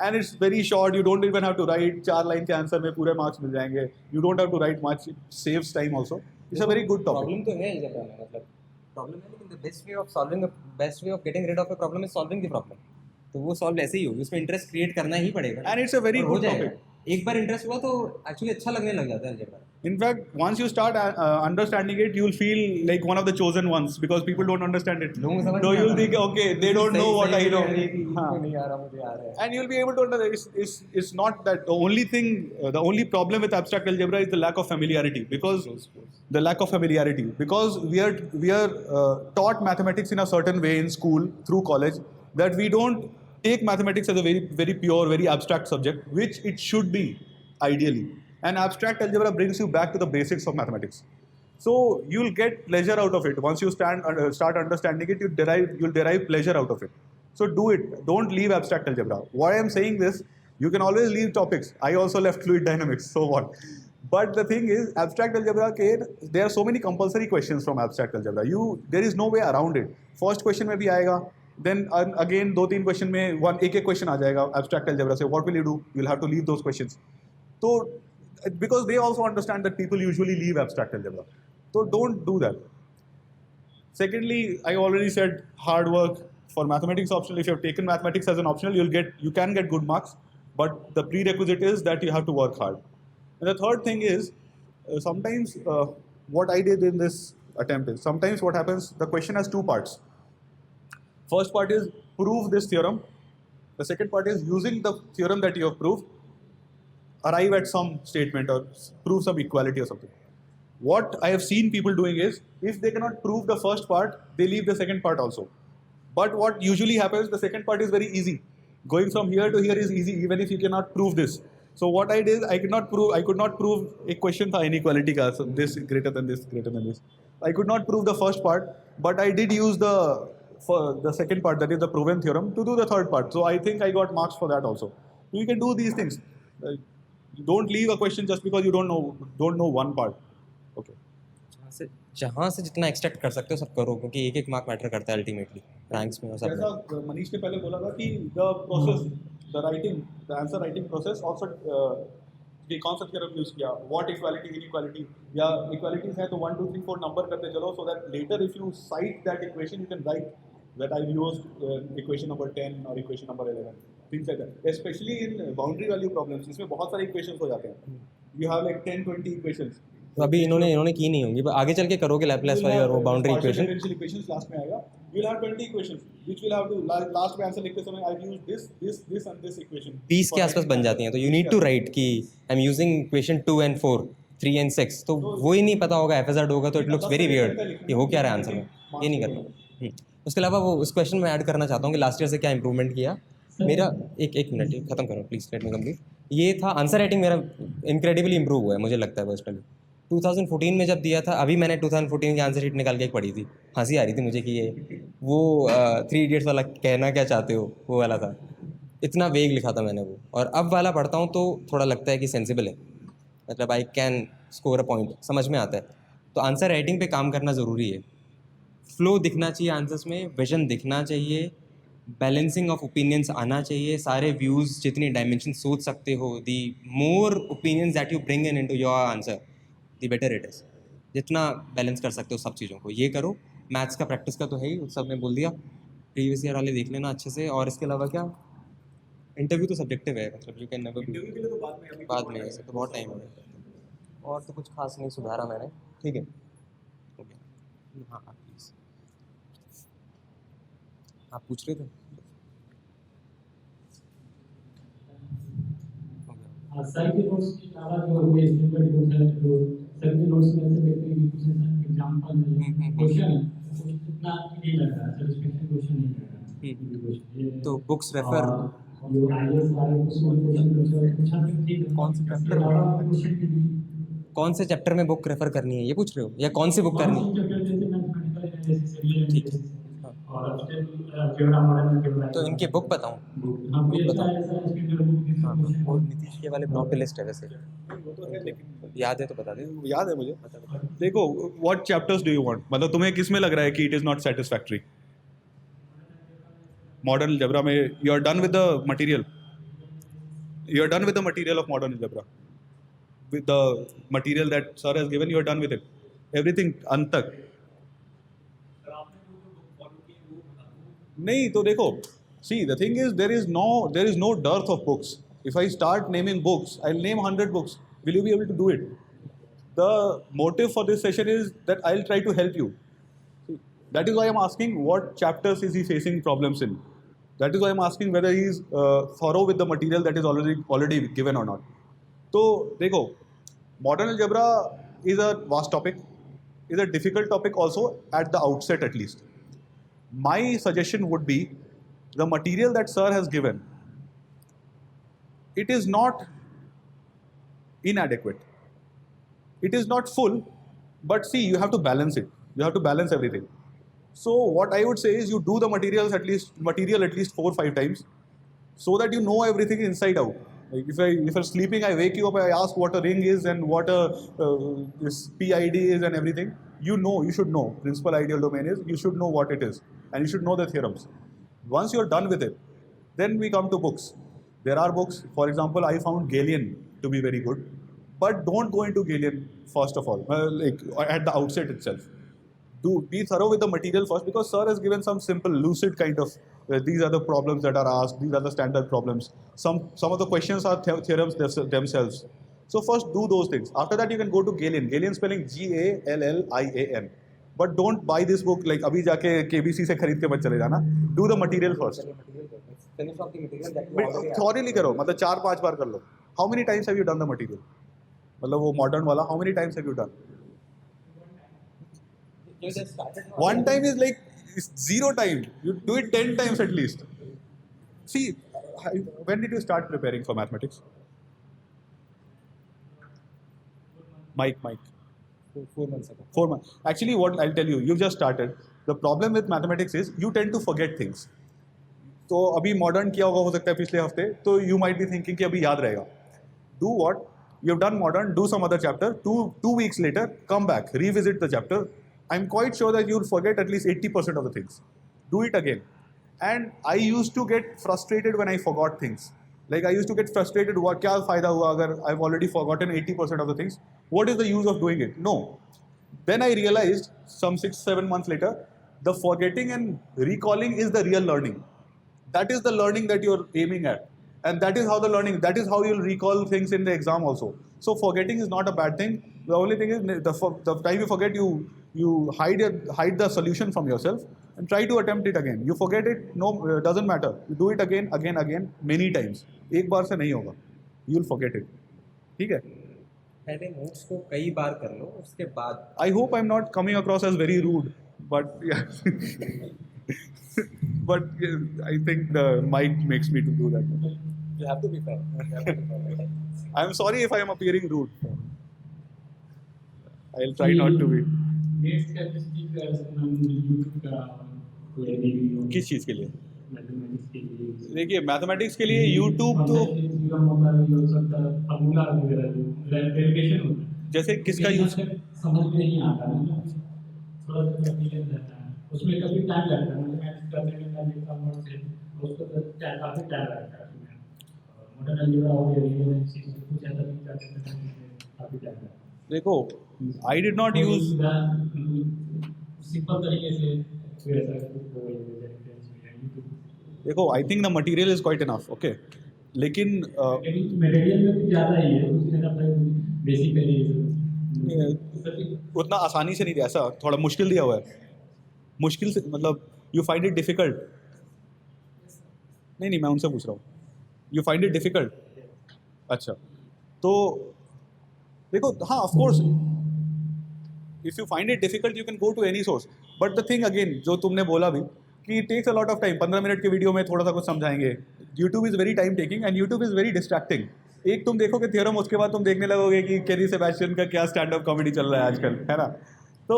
And it's very short. You don't even have to write 4 line के answer में पूरे marks मिल जाएंगे. You don't have to write much. It saves time also. It's a very good topic. Problem तो है algebra में, मतलब problem है, लेकिन the best way of getting rid of a problem is solving the problem. तो वो solve ऐसे ही होगी, उसमें interest create करना ही पड़ेगा. And it's a very good topic. एक बार इंटरेस्ट हुआ तो एक्चुअली अच्छा लगने लग जाता है algebra. In fact, once you start understanding it, you'll feel like one of the chosen ones because people don't understand it. So you'll think, okay, they don't know what I know. And you'll be able to understand. It's not that the only thing, the only problem with abstract algebra is the lack of familiarity because the lack of familiarity, because we are taught mathematics in a certain way in school through college, that we don't take mathematics as a very pure, very abstract subject, which it should be ideally. And abstract algebra brings you back to the basics of mathematics. So you'll get pleasure out of it. Once you start understanding it, you'll derive pleasure out of it. So do it. Don't leave abstract algebra. Why I'm saying this, you can always leave topics. I also left fluid dynamics, so what? But the thing is, abstract algebra, there are so many compulsory questions from abstract algebra. There is no way around it. First question में भी आएगा, then again 2-3 question में एक question आ जाएगा abstract algebra से. What will you do? You'll have to leave those questions. So because they also understand that people usually leave abstract algebra. So don't do that. Secondly, I already said hard work for mathematics optional. If you have taken mathematics as an optional, you can get good marks, but the prerequisite is that you have to work hard. And the third thing is, sometimes what I did in this attempt is, sometimes what happens, the question has 2 parts. First part is prove this theorem. The second part is using the theorem that you have proved, arrive at some statement or prove some equality or something. What I have seen people doing is, if they cannot prove the first part, they leave the second part also. But what usually happens, the second part is very easy. Going from here to here is easy, even if you cannot prove this. So what I did, I could not prove a question tha inequality ka, so this greater than this, greater than this. I could not prove the first part, but I did use the second part, that is the proven theorem, to do the third part. So I think I got marks for that also. So you can do these things. Don't leave a question just because you don't know one part. Okay. जहाँ से जितना extract कर सकते हो सब करो, क्योंकि एक मार्क मैटर करता है अल्टीमेटली रैंक्स में और सब में. जैसा मनीष ने पहले बोला था कि the process, the answer writing process also कि कौन सा थ्योरम यूज किया, what equality, inequality, या इक्वालिटीज है तो 1 2 3 4 नंबर करते चलो, so that later if you cite that equation you can write that I've used equation number 10 or equation number 11, things like that. Especially in boundary value problems, इसमें बहुत सारे equations हो जाते हैं. You have like 10-20 equations. तो अभी इन्होंने की नहीं होंगी, आगे चल के करोगे लैपलेस वाली और वो बाउंड्री इक्वेशन. इक्वेशंस लास्ट में आएगा. You'll have 20 equations which will have to last में आंसर लिखते समय I've used this and this equation. 20 के आसपास बन जाती हैं, तो यू नीड टू राइट कि I am using equation 2 and 4, 3 and 6. तो वो ही नहीं पता होगा, एफएसआर होगा तो इट लुक्स वेरी वियर्ड, ये हो क्या रहा है आंसर में, ये नहीं करना. उसके अलावा वो उस क्वेश्चन में ऐड करना चाहता हूँ कि लास्ट ईयर से क्या इंप्रूवमेंट किया मेरा. एक मिनट खत्म करो प्लीज, लेट मी कंप्लीट. ये था आंसर राइटिंग मेरा इनक्रेडिबली इंप्रूव हुआ है मुझे लगता है पर्सनली. 2014 में जब दिया था, अभी मैंने 2014 की आंसर शीट निकाल के एक पढ़ी थी, हंसी आ रही थी मुझे कि ये वो 3 इडियट्स वाला कहना क्या चाहते हो वो वाला था, इतना वेग लिखा था मैंने वो. और अब वाला पढ़ता हूँ तो थोड़ा लगता है कि सेंसिबल है, मतलब I can score a point, समझ में आता है. तो आंसर राइटिंग पे काम करना ज़रूरी है. फ्लो दिखना चाहिए आंसर्स में, विजन दिखना चाहिए, बैलेंसिंग ऑफ ओपिनियंस आना चाहिए, सारे व्यूज़ जितनी डायमेंशन सोच सकते हो, the more opinions that you bring in into your answer the better it is. जितना बैलेंस कर सकते हो सब चीज़ों को ये करो. मैथ्स का प्रैक्टिस का तो है ही, सब ने बोल दिया, प्रीवियस ईयर वाले देख लेना अच्छे से. और इसके अलावा क्या, इंटरव्यू तो सब्जेक्टिव है, मतलब यू कैन नेवर बी, बाद में ऐसे तो बहुत टाइम है. और तो कुछ खास नहीं सुधारा मैंने, ठीक है. ओके हाँ प्लीज़, आप पूछ रहे थे. सर के नोट्स के अलावा जो हमें स्टूडेंट होता है, जो सर के नोट्स में से व्यक्ति की कुछ एग्जांपल क्वेश्चन इतना नहीं लग रहा, सैटिस्फैक्टरी क्वेश्चन नहीं लग रहा. तो बुक्स रेफर, जो आईएएस वाले क्वेश्चन कुछ कौन से चैप्टर, कौन से चैप्टर में बुक रेफर करनी है ये पूछ रहे हो, या कौन सी बुक करनी है? ठीक है. तो इनकी बुक बताऊँ, और नीतीश के वाले ब्लॉग पे लिस्ट है वैसे, याद है तो बता दे. याद है मुझे. देखो, what chapters do you want, मतलब तुम्हें किस में लग रहा है कि it is not satisfactory? Modern algebra में you are done with the material, you are done with the material of modern algebra, with the material that sir has given, you are done with it, everything अंत तक. नहीं तो देखो, see the thing is there is no dearth of books. If I start naming books, I'll name 100 books. Will you be able to do it? The motive for this session is that I'll try to help you. That is why I'm asking what chapters is he facing problems in. That is why I'm asking whether he is thorough with the material that is already given or not. So देखो, modern algebra is a vast topic. is a difficult topic also at the outset at least. My suggestion would be the material that sir has given, it is not inadequate. It is not full, but see, you have to balance it. You have to balance everything. So what I would say is you do the material at least 4 or 5 times, so that you know everything inside out. Like if you're sleeping, I wake you up, I ask what a ring is and what this PID is and everything. You should know. Principal ideal domain is, you should know what it is, and you should know the theorems. Once you're done with it, then we come to books. There are books. For example, I found Galilean to be very good, but don't go into Galilean first of all, like at the outset itself. Do be thorough with the material first, because sir has given some simple, lucid kind of. These are the problems that are asked. These are the standard problems. Some of the questions are theorems themselves. So first do those things. After that, you can go to Galilean. Galilean spelling Gallian. But don't buy this book like अभी जाके KBC से खरीद के मत चले जाना. Do the material first. Finish off the material that you already have. Thoroughly करो. मतलब 4-5 बार कर लो. How many times have you done the material? मतलब वो modern वाला. How many times have you done? You just started. One time is like 0 time. You do it 10 times at least. See, when did you start preparing for mathematics? Mike. 4 months ago. 4 months. Actually, what I'll tell you, you've just started. The problem with mathematics is you tend to forget things. तो अभी modern किया होगा हो सकता है पिछले हफ्ते, तो you might be thinking कि अभी याद रहेगा. Do what? You've done modern, do some other chapter. Two weeks later, come back, revisit the chapter. I'm quite sure that you'll forget at least 80% of the things. Do it again. And I used to get frustrated when I forgot things. Like I used to get frustrated, what क्या फायदा हुआ अगर I've already forgotten 80% of the things. What is the use of doing it? No. Then I realized some 6-7 months later, the forgetting and recalling is the real learning. That is the learning that you're aiming at. And that is how you'll recall things in the exam also. So forgetting is not a bad thing. The only thing is the time you forget, you hide the solution from yourself and try to attempt it again. You forget it, no, doesn't matter. You do it again, many times. एक बार से नहीं होगा. You'll forget it. ठीक है? पहले notes को कई बार कर लो, उसके बाद. I hope I'm not coming across as very rude, but yeah. But yeah, I think the mic makes me to do that. You have to be fair. I'm sorry if I am appearing rude. I'll try not to be. Next capacity का YouTube का कोई video किस चीज़ के लिए? Mathematics के लिए देखिए mathematics के लिए YouTube तो हो सकता है फॉर्मूला वगैरह जो डेरिवेशन होता है जैसे किसका यूज समझ में नहीं आता मतलब थोड़ा सा कंफ्यूजन रहता है उसमें कभी टाइम लगता है मतलब मैथ्स करने में मैं देखता हूँ से उसको तो काफी टाइम लगता है मॉडर्न अलजेब्रा हो गया रियल एनालिसिस कुछ ऐसा भी करते हैं काफी टाइम लगता है देखो I did not use simple तरीके से वैसा देखो I think the material is quite enough okay लेकिन मटेरियल में भी ज़्यादा ही है उसमें अपना बेसिकली उतना आसानी से नहीं दिया ऐसा थोड़ा मुश्किल दिया हुआ है मुश्किल से मतलब यू फाइंड इट डिफिकल्ट नहीं मैं उनसे पूछ रहा हूँ यू फाइंड इट डिफिकल्ट अच्छा तो देखो हाँ of course if you find it difficult you can go to any source but the thing again जो तुमने बोला भी कि it takes a lot of time 15 minute के वीडियो में थोड़ा सा कुछ समझाएंगे YouTube is very time taking and YouTube is very distracting एक तुम देखोगे थ्योरम उसके बाद तुम देखने लगोगे कि केरी सेबेस्टियन का क्या स्टैंड अप कॉमेडी चल रहा है आजकल है ना तो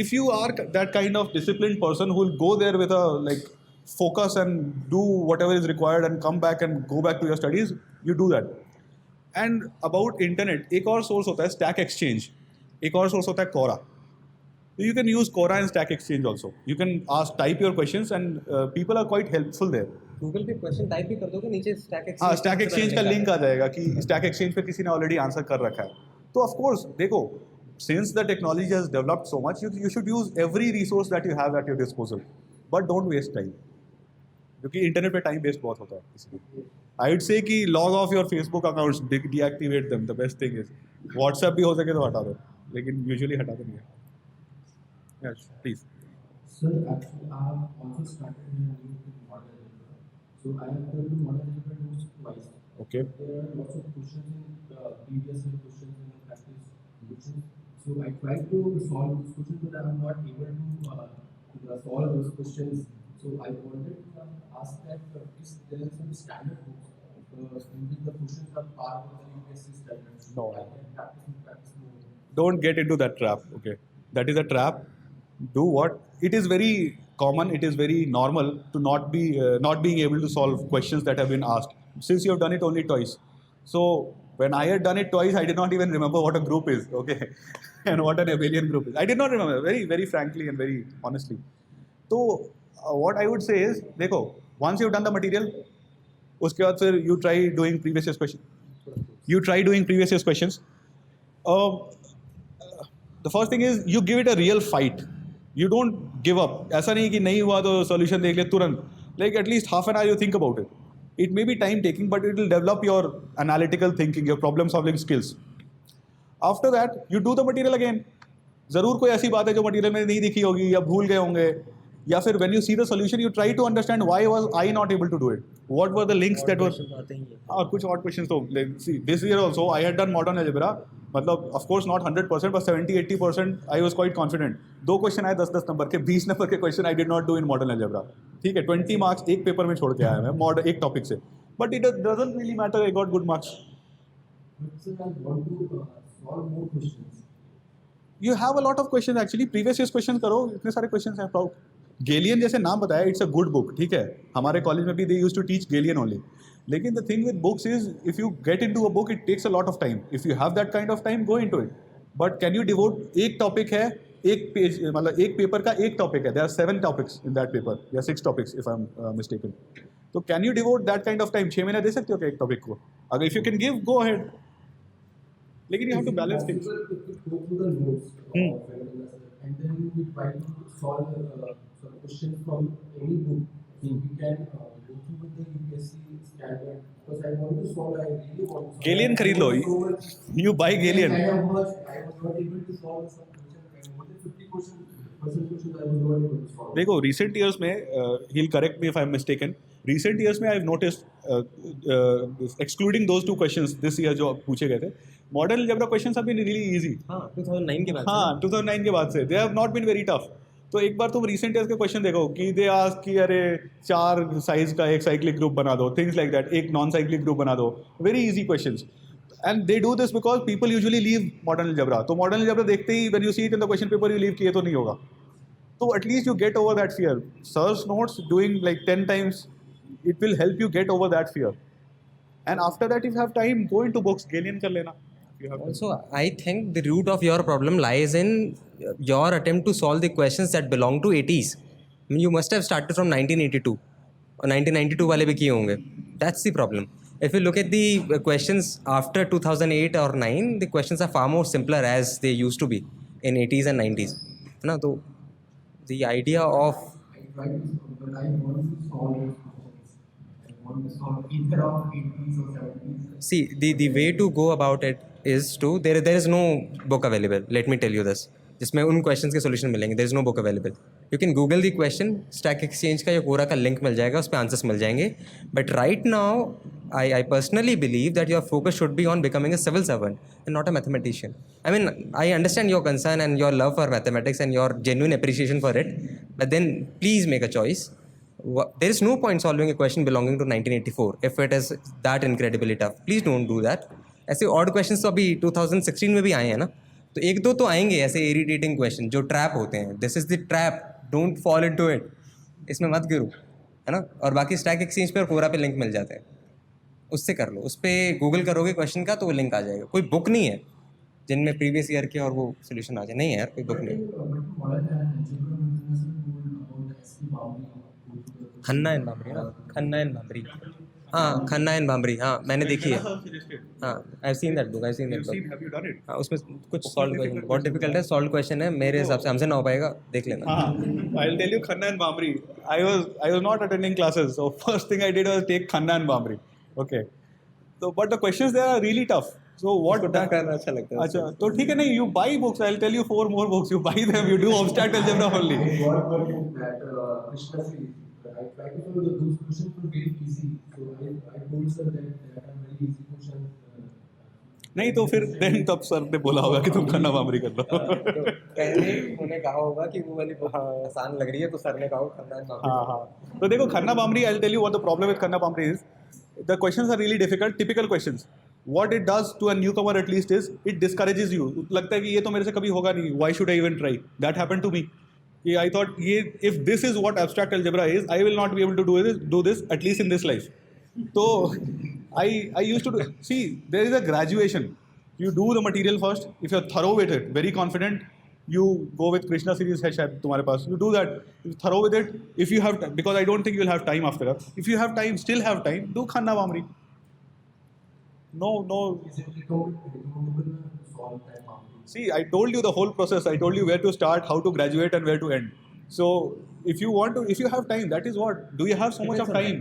if you are that kind of discipline person who will go there with a like focus and do whatever is required and come back and go back to your studies you do that and about internet एक और source होता है stack exchange एक और source होता है Quora so you can use Quora and stack exchange also you can type your questions and people are quite helpful there Google पे question type भी कर दोगे नीचे स्टैक एक्सचेंज हाँ स्टैक एक्सचेंज का लिंक आ जाएगा कि स्टैक एक्सचेंज पे किसी ने ऑलरेडी आंसर कर रखा है तो ऑफ कोर्स देखो since the technology has developed so much you should use every resource that you have at your disposal but don't waste time क्योंकि इंटरनेट पे टाइम वेस्ट बहुत होता है इसलिए आई वुड से कि log of your Facebook accounts deactivate them the best thing is WhatsApp भी हो सके तो हटा दो लेकिन यूजुअली हटाते नहीं है yes please Sir, actually, I have also started a new model algebra. So I have done the model algebra notes twice. Okay There are lots of questions in previous year questions and practice questions. So I tried to solve those questions, but I'm not able to solve those questions. So I wanted to ask that is there some standard books in which the questions are part of the UPSC standards? No. I can practice more. Don't get into that trap. Okay, that is a trap. Do what? It is very common. It is very normal to not being able to solve questions that have been asked. Since you have done it only twice, so when I had done it twice, I did not even remember what a group is. Okay, and what an abelian group is. I did not remember. Very frankly and very honestly. So what I would say is, देखो, once you've done the material, उसके बाद फिर you try doing previous year's question. You try doing previous year's questions. The first thing is you give it a real fight. You don't give up. ऐसा नहीं कि नहीं हुआ तो solution देख ले तुरंत. Like at least half an hour you think about it. It may be time taking, but it will develop your analytical thinking, your problem solving skills. After that, you do the material again. ज़रूर कोई ऐसी बात है जो material में नहीं दिखी होगी या भूल गए होंगे, या फिर when you see the solution you try to understand why was I not able to do it, what were the links that were, और कुछ और questions तो like see this year also I had done modern algebra, मतलब of course not 100% but 70-80% I was quite confident. दो question आए 10-10 number के, 20 number के question I did not do in modern algebra. ठीक है, 20 मार्क्स एक paper में छोड़ के आया मैं मॉडल एक टॉपिक से, but it doesn't really matter, I got good marks. But sir, I want to solve more questions. You have a lot of questions actually. Previous years questions करो, इतने सारे questions हैं. Galian जैसे नाम बताया, it's a good book, ठीक है. हमारे कॉलेज में भी they used to teach Galian only. लेकिन the thing with books is, if you get into a book, it takes a lot of time. If you have that kind of time, go into it. But can you devote एक topic है, एक page मतलब एक paper का एक topic है. There are 7 topics in that paper. या 6 topics if I'm mistaken. So can you devote that kind of time? 6 महीने दे सकते हो क्या एक topic को? अगर if you can give, go ahead. लेकिन you have to balance things. If we go through the notes and then we try to solve some questions from any book, so we can go through with the UPSC standard. Because I want to solve, I really want to solve. Galian खरीद लो. You buy Galian. I was not able to solve some questions. More than 50% questions I was not able to solve. देखो recent years में he'll correct me if I'm mistaken. Recent years में I've noticed excluding those 2 questions this year जो पूछे गए थे, modern algebra questions have been really easy. हाँ 2009 के बाद हाँ 2009 के बाद से they have not been very tough. तो एक बार तुम recent years के question देखो कि they ask कि अरे 4 size का एक cyclic group बना दो, things like that, एक non cyclic group बना दो, very easy questions. And they do this because people usually leave modern algebra. तो modern algebra देखते ही when you see it in the question paper you leave कि ये तो नहीं होगा. So at least you get over that fear. Sir's notes doing like 10 times, it will help you get over that fear. And after that, if you have time, go into books. Galian kar lena. You have Also, I think the root of your problem lies in your attempt to solve the questions that belong to 80s. I mean, you must have started from 1982 or 1992 वाले भी किए होंगे. That's the problem. If you look at the questions after 2008 or 9, the questions are far more simpler as they used to be in 80s and 90s. है ना? तो the idea of I try to solve, but I want to solve those questions. I want to solve either of 80s or 70s. see the way to go about it is to there is no book available. Let me tell you this. जिसमें उन questions के solution मिलेंगे. There is no book available. You can Google the question, stack exchange का या कोरा का link मिल जाएगा, उस पर आंसर्स मिल जाएंगे. But right now I personally believe that your focus should be on becoming a civil servant and not a mathematician. I mean, I understand your concern and your love for mathematics and your genuine appreciation for it, but then please make a choice. There is no point solving a question belonging to 1984 if it is that incredibly tough. Please don't do that. ऐसे odd questions तो अभी 2016 में भी आए हैं ना, तो एक दो तो आएंगे ऐसे irritating question जो trap होते हैं. This is the trap. Don't fall into it. इसमें मत गिरो, है ना. और बाकी स्टैक एक्सचेंज पे और कोरा पे लिंक मिल जाते हैं, उससे कर लो. उस पर गूगल करोगे क्वेश्चन का तो वो लिंक आ जाएगा. कोई बुक नहीं है जिनमें प्रीवियस ईयर के और वो सोल्यूशन आ जाए. नहीं है यार, कोई बुक नहीं. खन्ना एंड भांबरी. खन्ना एंड भांबरी. हाँ, खन्ना एंड भांबरी. हाँ, मैंने देखी है. हाँ, I have seen that book. I have seen that book. Have you done it? हाँ, उसमें कुछ सॉल्व क्वेश्चन बहुत डिफिकल्ट है. सॉल्व क्वेश्चन है मेरे हिसाब से, हमसे ना हो पाएगा, देख लेना. I'll tell you Khanna and Bhamri. I was not attending classes, so first thing I did was take Khanna and Bhamri. Okay. So, but the questions there are really tough. So what? करना अच्छा लगता है. अच्छा, तो ठीक है नहीं. You buy books. I'll tell you 4 more books. You buy them. You do abstract algebra only. I got one book that Krishna series. I tried to solve those questions were very easy. So I told sir that are very easy questions. नहीं तो फिर then तब sir ने बोला होगा कि तुम खन्ना मामरी कर लो तो पहले उन्हें कहा होगा कि वो वाली बुक आसान लग रही है, तो सर ने कहा खन्ना मामरी। हाँ हाँ तो देखो खन्ना मामरी I tell you what the problem with Khanna मामरी is the questions are really difficult typical questions what it does to a newcomer at least is it discourages you लगता है कि ये तो मेरे से कभी होगा नहीं why should I even try that happened to me I thought if this is what abstract algebra is, I will not be able to do this at least in this life. So I used to see there is a graduation. You do the material first. If you're thorough with it, very confident, you go with Krishna series है शायद तुम्हारे पास. You do that. If you're thorough with it. If you have because I don't think you'll have time after that. If you have time, still have time. Do Khanna Mamri. No. Is it recommendable to solve that problem? See, I told you the whole process. I told you where to start, how to graduate, and where to end. So, if you have time, that is what. Do you have so much of time?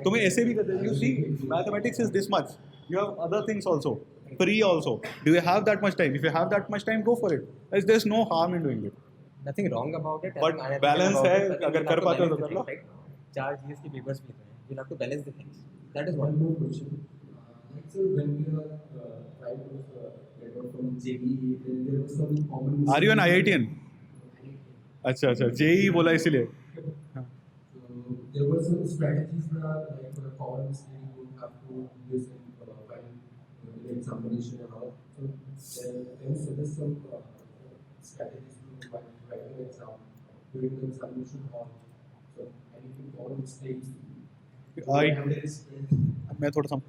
तुम्हें ऐसे भी करते. You see, mathematics is this much. You have other things also. Pre also. Do you have that much time? If you have that much time, go for it. There's no harm in doing it. Nothing wrong about it. But nothing balance about है, it, but अगर you'll have कर to पाते हो balance तो the कर लो. things, right? 4 GS के papers भी हैं. You'll have to balance the things. That is One one. more question. Like sir, when we are trying to get out from JEE, then there was some common. Are you an IITian? अच्छा JEE बोला इसीलिए. So there were some strategies that like for the common mistake you have to do this in while examination and all. So can you suggest some strategies to while writing an exam during the examination hall? So any common mistakes. मैं थोड़ा सा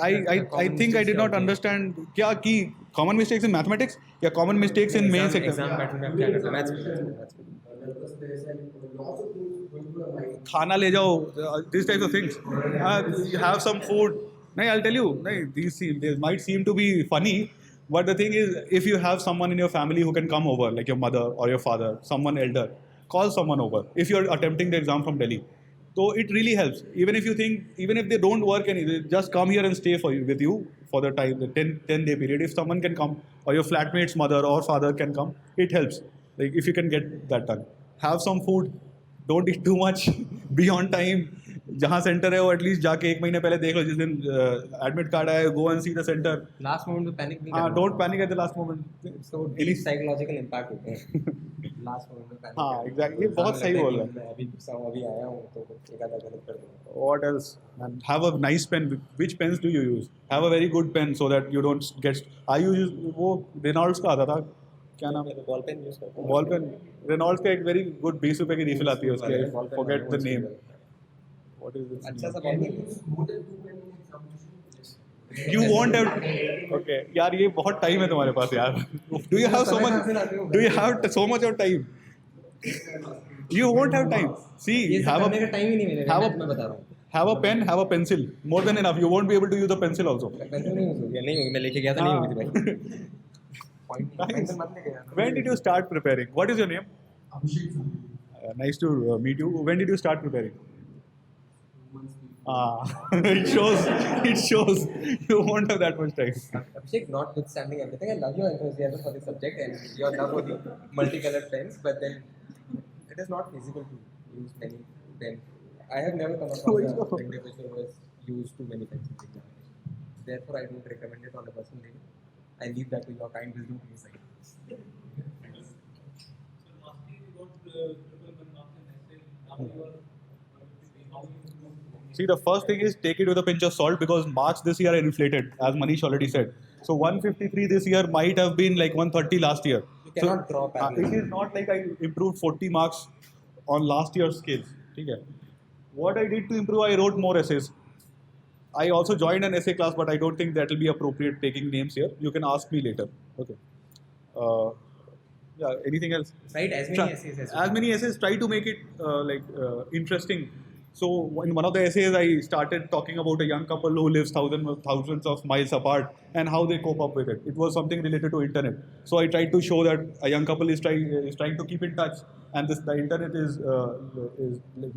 I think I did not understand क्या की common mistakes in mathematics या common mistakes in mains exam pattern में आप क्या करते हो? Maths में. Because there's like lots of things going to our mind. खाना ले जाओ these types of things you have some food नहीं I'll tell you नहीं these might seem to be funny but the thing is if you have someone in your family who can come over like your mother or your father someone elder call someone over if you're attempting the exam from Delhi so it really helps even if you think even if they don't work they just come here and stay with you for the time the 10-day period if someone can come or your flatmate's mother or father can come it helps like if you can get that done have some food don't eat too much be on time जहाँ centre है वो at least जाके 1 महीने पहले देख लो जिस दिन admit card आए go and see the centre Last moment में panic नहीं हाँ करना. Don't panic at the last moment So daily psychological impact होते हैं. Last moment में panic. हाँ, करना. exactly. ये Exam बहुत में सही लगता है बोल कि रहा है. मैं अभी घुसा हूँ, अभी आया हूँ तो एक आधा गलत कर दूँगा. what else and have a nice pen which pens do you use have a very good pen so that you don't get I use वो Reynolds का आता था क्या नाम है बॉल पेन यूज करता हूँ. बॉल पेन Reynolds का एक very good 20 रुपए की रिफिल आती है उसकी Ball pen forget the वाला name use what is it अच्छा सा Can ball you pen. use more than 2 pen in examination? you won't have okay यार ये बहुत टाइम है तुम्हारे पास यार do you have so much of time you won't have time see ये सब have करने का a टाइम ही नहीं मिलेगा. have a- मैं बता रहा हूँ. have a pen have a pencil more than enough you won't be able to use the pencil also pencil नहीं यूज होगी. नहीं होगी. मैं लेके गया था नहीं होगी थी भाई. Point Nice. पेंसिल मत लेके जाना. when did you start preparing what is your name Abhishek sir, nice to meet you when did you start preparing 2 months before. it shows you won't have that much time Abhishek, notwithstanding everything, I love your enthusiasm for the subject and your love for the multicolored pens, but then it is not feasible to use many pens. I have never come across an individual who has used too many pens in the examination. Therefore, I don't recommend it on a personal level. I leave that to your kind wisdom to decide. see the first thing is take it with a pinch of salt because marks this year are inflated as Manish already said so 153 this year might have been like 130 last year You cannot draw parallels. it is not like I improved 40 marks on last year's scales okay? What I did to improve I wrote more essays I also joined an essay class but I don't think that will be appropriate taking names here you can ask me later okay yeah anything else Write as many essays as you as can. many essays try to make it interesting so in one of the essays I started talking about a young couple who lives thousands of miles apart and how they cope up with it it was something related to internet so I tried to show that a young couple is trying to keep in touch and the internet is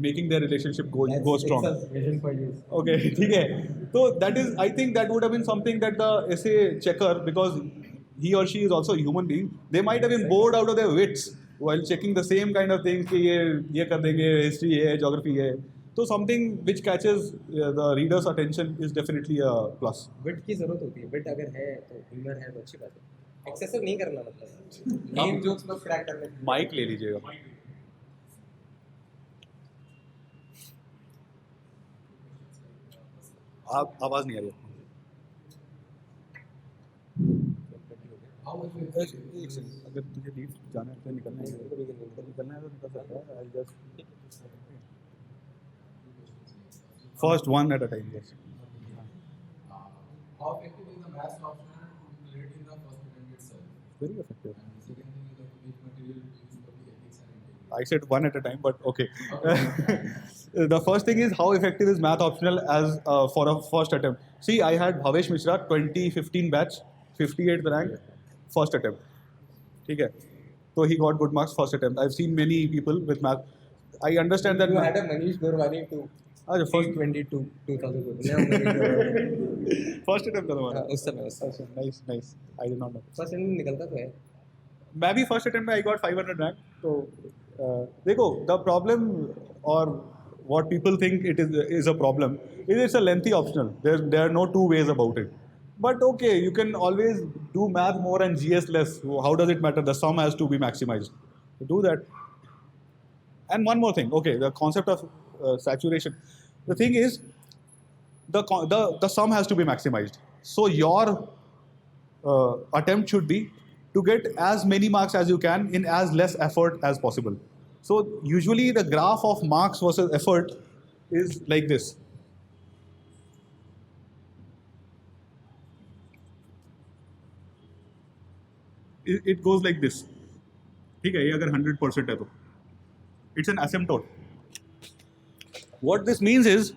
making their relationship go strong It's a vision for you. okay ठीक है so that is I think that would have been something that the essay checker because he or she is also a human being they might have been bored out of their wits while checking the same kind of things कि ये कर देंगे history है geography है So something which catches the reader's attention is definitely a plus. Bit की जरूरत होती है, बिट अगर है तो ह्यूमर है तो अच्छी बात है, एक्सेसिव नहीं करना, मतलब मेन जोक्स बस क्रैक करने। माइक ले लीजिएगा। आप आवाज नहीं आ रही। How much will एक सेकंड, अगर तुझे लीव जाना है तो निकलना है तो निकलना है तो निकल सकता है। I just first one at a time. Yes. how effective is the maths optional to relate in the first attempt itself? Very effective. And second thing is like which material is used for the ethics and integrity? I said one at a time, but okay. The first thing is how effective is math optional as for a first attempt. See, I had Bhavesh Mishra, 2015 batch, 58th rank, first attempt. ठीक है, so he got good marks first attempt. I've seen many people with math. I understand that. You had a Manish Gurwani to अच्छा, first 22 2000 first attempt था तुम्हारा। उस समय Nice, nice. I did not know. First time निकलता तो है। मैं भी फर्स्ट अटेम्प्ट में आई गॉट 500 रैंक। तो देखो, द प्रॉब्लम और what people think it is a problem is it's a lengthy optional. There are no two ways about it, but okay, you can always do math more and GS less. How does it matter? The sum has to be maximized. Do that. And one more thing, okay, the concept of saturation. The thing is, the sum has to be maximized. So your attempt should be to get as many marks as you can in as less effort as possible. So usually the graph of marks versus effort is like this. It goes like this. ठीक है, ये अगर 100% है तो it's an asymptote. What this means is,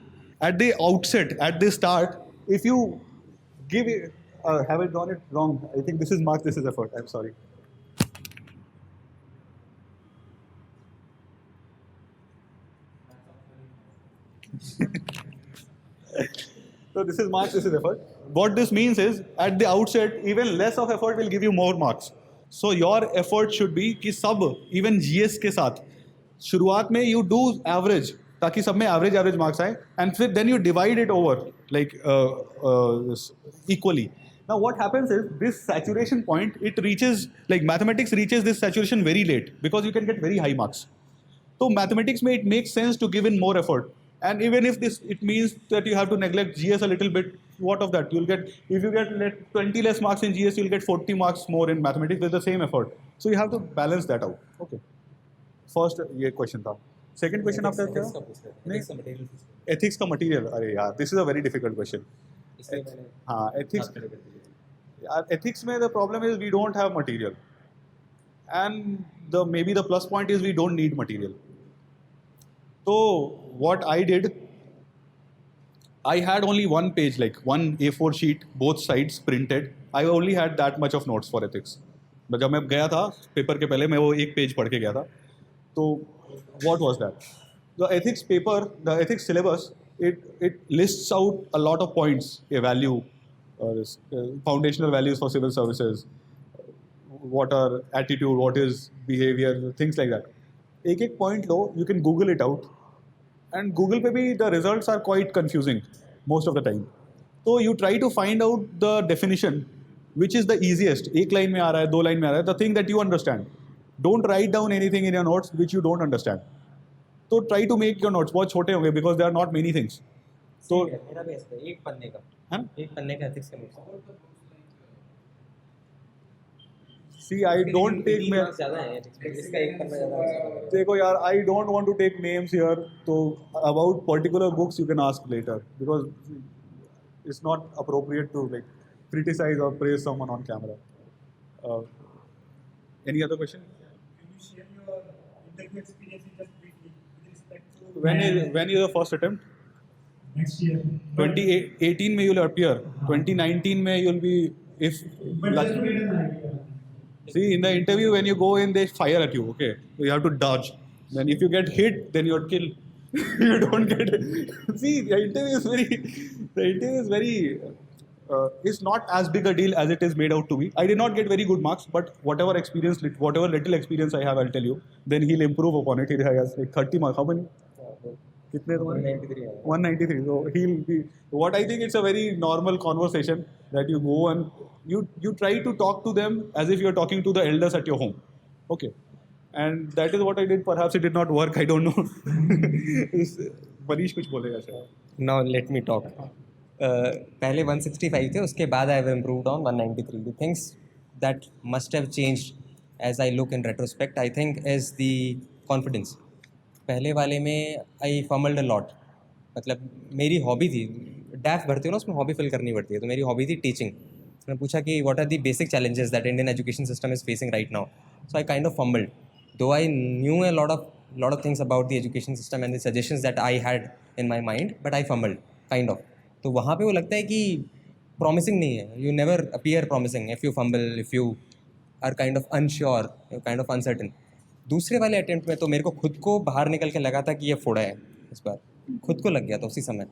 at the outset, at the start, if you give it, have I drawn it wrong? I think this is mark, this is effort. I'm sorry. So this is marks, this is effort. What this means is, at the outset, even less of effort will give you more marks. So your effort should be कि सब, even GS के साथ, शुरुआत में you do average, ताकि सब में average marks आए, and फिर then you divide it over like equally. Now what happens is, this saturation point, it reaches, like mathematics reaches this saturation very late because you can get very high marks. So mathematics it makes sense to give in more effort. And even if it means that you have to neglect GS a little bit, what of that? You'll get, if you get 20 less marks in GS, you'll get 40 marks more in mathematics with the same effort. So you have to balance that out. Okay. First ये question था. Second question आपका क्या? Ethics का material. अरे यार, this is a very difficult question. हाँ, ethics में the problem is we don't have material, and maybe the plus point is we don't need material. So what I did, I had only one page, like one A4 sheet, both sides printed. I only had that much of notes for ethics. But जब मैं गया था paper के पहले, मैं वो एक page पढ़ के गया था. तो what was that? The ethics paper, the ethics syllabus, it lists out a lot of points, a value, foundational values for civil services, what are attitude, what is behavior, things like that. एक point low, you can Google it out, and Google पे भी the results are quite confusing most of the time. So you try to find out the definition, which is the easiest. एक line में आ रहा है, दो line में आ रहा है, the thing that you understand. Don't write down anything in your notes which you don't understand. So try to make your notes बहुत छोटे होंगे because there are not many things. So मेरा भी ऐसा है, एक पन्ने का, हाँ? एक पन्ने का ethics का notes. See, I don't take ज़्यादा है इसका एक पन्ना ज़्यादा है. देखो यार, I don't want to take names here. So about particular books you can ask later because it's not appropriate to like criticize or praise someone on camera. Any other question? Can you share your interview experience just briefly with respect to When is the first attempt? next year? 2018 में you'll appear. 2019 में you'll be if. But just to get an idea. See, in the interview when you go in, they fire at you. Okay, so you have to dodge. Then if you get hit, then you're killed. You don't get it. See, the interview is very. It's not as big a deal as it is made out to be. I did not get very good marks, but whatever little experience I have, I'll tell you. Then he'll improve upon it. He has like 30 marks. How many? कितने तुम्हारे 193 है। 193. So he'll be. What I think it's a very normal conversation that you go and you try to talk to them as if you're talking to the elders at your home. Okay. And that is what I did. Perhaps it did not work. I don't know. Manish कुछ बोलेगा शायद. Now let me talk. पहले 165 थे, उसके बाद I have improved on 193. The things that must have changed as I look in retrospect, I think, is the confidence. पहले वाले में I fumbled a lot. मतलब मेरी हॉबी थी, डैफ भरते हो ना, उसमें हॉबी फिल करनी पड़ती है, तो मेरी हॉबी थी टीचिंग. मैं पूछा कि what are the basic challenges that Indian education system is facing right now. So I kind of fumbled, though I knew a lot of things about the education system and the suggestions that I had in my mind, but I fumbled kind of. तो वहाँ पे वो लगता है कि promising नहीं है, you never appear promising if you fumble, if you are kind of unsure, kind of uncertain. दूसरे वाले अटेम्प्ट में तो मेरे को खुद को बाहर निकल के लगा था कि ये फोड़ा है. इस बार खुद को लग गया था उसी समय.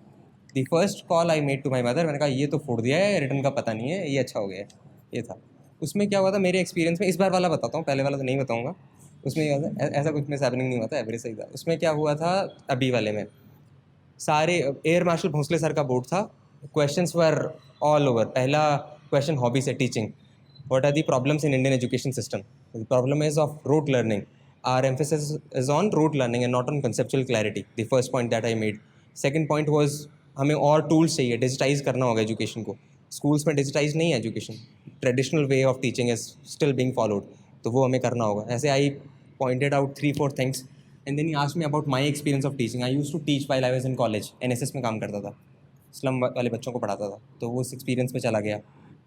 The first call I made to my mother, मैंने कहा ये तो फोड़ दिया है, रिटर्न का पता नहीं है, ये अच्छा हो गया है. ये था. उसमें क्या हुआ था मेरे एक्सपीरियंस में, इस बार वाला बताता हूँ, पहले वाला तो नहीं बताऊँगा. उसमें ये हुआ था, ऐसा कुछ मिस हैपनिंग नहीं हुआ था, एवरेज सही था. उसमें क्या हुआ था अभी वाले में, सारे एयर मार्शल भोंसले सर का बोर्ड था. Questions were all over. पहला क्वेश्चन हॉबी से, teaching. What are the problems in Indian education system? The problem is of rote learning. Our emphasis is on rote learning and not on conceptual clarity. The first point that I made. Second point was हमें और tools चाहिए, digitise करना होगा education को. Schools में digitise नहीं है education, traditional way of teaching is still being followed, तो वो हमें करना होगा. ऐसे I pointed out 3-4 things and then he asked me about my experience of teaching. I used to teach while I was in college. NSS में काम करता था, स्लम वाले बच्चों को पढ़ाता था, तो वो उस एक्सपीरियंस पे चला गया.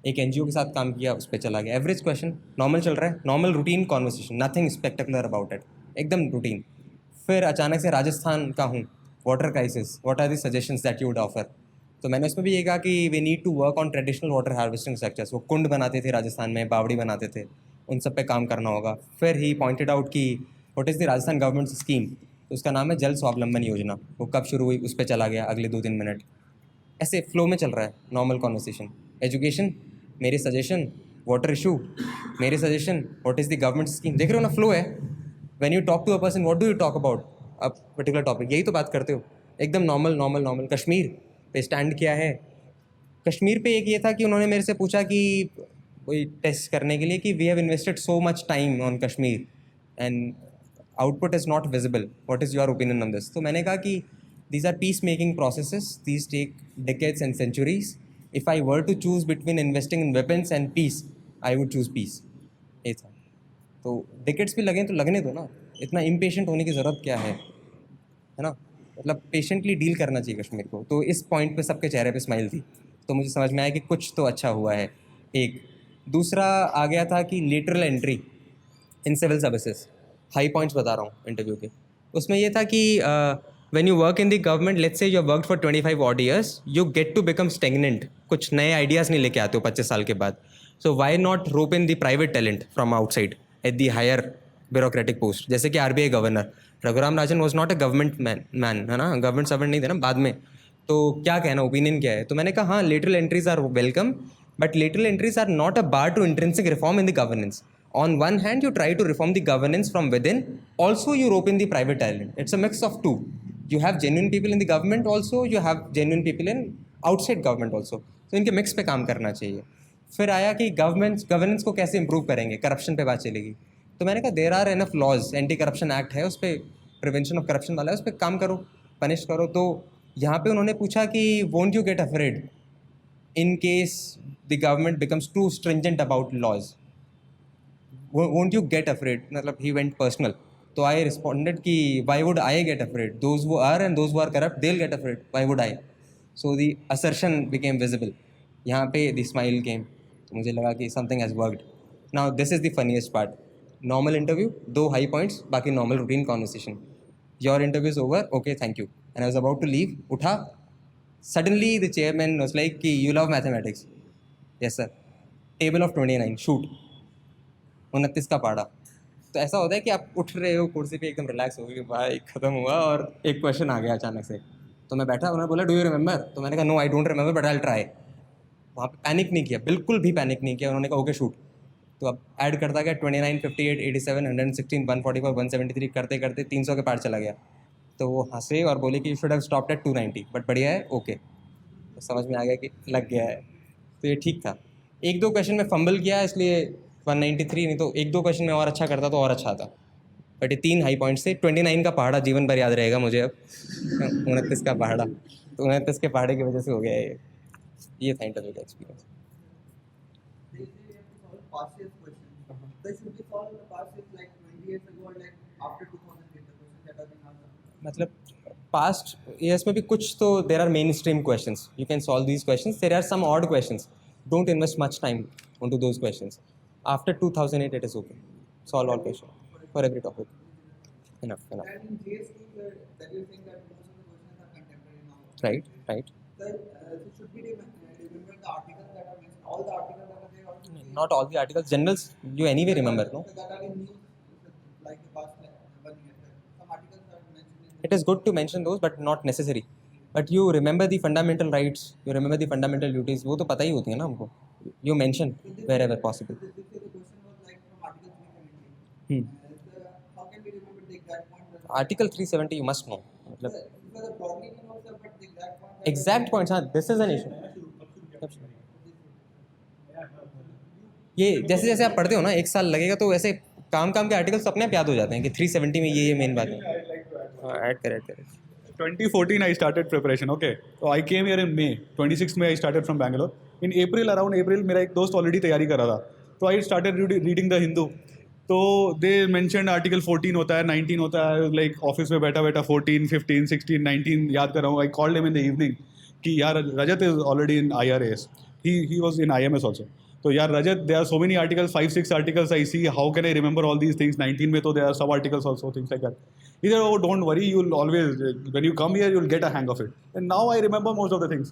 एक NGO के साथ काम किया, उस पर चला गया. एवरेज क्वेश्चन, नॉर्मल चल रहा है, normal routine conversation, nothing spectacular about it, एकदम रूटीन. फिर अचानक से राजस्थान का हूँ, water crisis, what are the suggestions that you would offer? तो मैंने उसमें भी ये कहा कि we need to work on traditional water harvesting structures. वो कुंड बनाते थे राजस्थान में, बावड़ी बनाते थे, उन सब पे काम करना होगा. फिर ही पॉइंटेड आउट कि what is the Rajasthan government scheme, तो उसका नाम है जल स्वावलंबन योजना. वो कब शुरू हुई, उस पर चला गया अगले 2-3 मिनट. ऐसे फ्लो में चल रहा है नॉर्मल कॉन्वर्सेशन. एजुकेशन, मेरे सजेशन, वाटर इशू, मेरे suggestion, what is the government scheme. देख रहे हो ना, फ्लो है. When you talk to a person, what do you talk about a particular topic, यही तो बात करते हो, एकदम नॉर्मल. कश्मीर पे स्टैंड किया है. कश्मीर पे एक ये था कि उन्होंने मेरे से पूछा कि कोई टेस्ट करने के लिए कि we have invested so much time on Kashmir and output is not visible, what is your opinion on this. तो मैंने कहा कि these are peace making processes, these take decades and centuries. If I were to choose between investing in weapons and peace, I would choose peace. ये था. तो decades भी लगें तो लगने दो ना, इतना impatient होने की ज़रूरत क्या है ना. मतलब पेशेंटली डील करना चाहिए कश्मीर को. तो इस पॉइंट पे सबके चेहरे पे स्माइल थी, तो मुझे समझ में आया कि कुछ तो अच्छा हुआ है. एक दूसरा आ गया था कि lateral entry in civil services. High points बता रहा हूँ इंटरव्यू के. उसमें ये था कि when you work in the government, let's say you have worked for 25 odd years, you get to become stagnant. कुछ नए ideas नहीं लेके आते हो 25 साल के बाद. So why not rope in the private talent from outside at the higher bureaucratic post? जैसे कि RBI governor Raghuram Rajan was not a government man, है ना, गवर्नमेंट सर्वेंट नहीं थे ना बाद में. तो क्या कहना, ओपिनियन क्या है? तो मैंने कहा हाँ, lateral entries are welcome, but lateral entries are not a bar to intrinsic reform in the governance. On one hand, you try to reform the governance from within, also you rope in the private talent. It's a mix of two. You have genuine people in the government also, you have genuine people in outside government also. तो इनके mix पे काम करना चाहिए. फिर आया कि governance को कैसे इंप्रूव करेंगे, करप्शन पे बात चलेगी. तो मैंने कहा there are enough laws, anti corruption act है, उस पर प्रिवेंशन ऑफ करप्शन वाला है, उस पर काम करो, पनिश करो. तो यहाँ पे उन्होंने पूछा कि won't you get afraid in case the government becomes too stringent about laws, won't you get afraid, मतलब ही वेंट पर्सनल. तो आई रिस्पॉन्डेड कि why would I get afraid, those who are and those who are corrupt they will get afraid, why would I. So the assertion became visible. यहाँ पे the smile came. तो मुझे लगा कि something has worked. Now this is the funniest part. Normal interview, 2 high points, बाकी normal routine conversation. Your interview is over, okay thank you. And I was about to leave, उठा, suddenly the chairman was like कि you love mathematics. Yes sir. Table of 29, शूट 29 का पाड़ा. तो ऐसा होता है कि आप उठ रहे हो कुर्सी पे, एकदम रिलैक्स हो गए, भाई ख़त्म हुआ, और एक क्वेश्चन आ गया अचानक से. तो मैं बैठा, उन्होंने बोला डू यू रिमेंबर, तो मैंने कहा no I don't remember but I will try. वहाँ पे पैनिक नहीं किया, बिल्कुल भी पैनिक नहीं किया. उन्होंने कहा ओके शूट. तो अब ऐड करता गया 29, 58, 87, 116, 144, 173 करते करते 300 के पार चला गया. तो वो हंसे और बोले कि you should have stopped at 290, but बढ़िया है, ओके। तो समझ में आ गया कि लग गया है, तो ये ठीक था। एक दो क्वेश्चन में फंबल किया इसलिए 193, नहीं तो एक दो क्वेश्चन में और अच्छा करता तो और अच्छा था। बट ये 3 हाई पॉइंट्स थे। 29 का पहाड़ा जीवन भर याद रहेगा मुझे अब। 29 का पहाड़ा, तो 29 के पहाड़े की वजह से हो गया ये था इंटरव्यू का experience. They say you have to solve past year's questions. They should be solved in the past years like 20 years ago or like after 2008, the questions that have been asked. मतलब past years में भी कुछ तो there are main stream questions, you can solve these questions, there are some odd questions, don't invest much time onto those questions. After 2008 it is okay, solve all questions for every topic. Enough. And in GS2, that you're saying that most of the questions are contemporary now. Right. Sir, so should we remember the articles that are mentioned, all the articles that are there, or should we- Not all the articles, generals you anyway remember, no? that are in news, like the past 1 year. Some articles are mentioned in It is good to mention those but not necessary. But you remember the fundamental rights, you remember the fundamental duties, वो तो पता ही होती है ना हमको. You mention wherever possible. This year the question was like from Article 370. How can we remember the exact point? Article 370 you must know. मतलब Because the broadly we know, sir, but the exact point. exact points, हाँ, this is an issue. ये जैसे जैसे आप पढ़ते हो ना, 1 साल लगेगा, तो वैसे काम के आर्टिकल्स अपने आप याद हो जाते हैं कि 370 में ये मेन बात है। ऐड करें 2014 I started preparation. Okay, so I came here in May. 26th May I started from Bangalore. In April, around April, मेरा एक दोस्त already तैयारी कर रहा था. So I started reading the Hindu. तो they mentioned article 14 होता है, 19 होता है, like office में बैठा 14, 15, 16, 19 याद कर रहा हूँ. I called him in the evening कि यार Rajat is already in IRAS. He was in IMS also. तो यार Rajat, there are so many articles, 5-6 articles I see. How can I remember all these things? 19 में तो there are sub articles also, things like that. He said, oh, don't worry, you'll always, when you come here, you'll get a hang of it. And now I remember most of the things.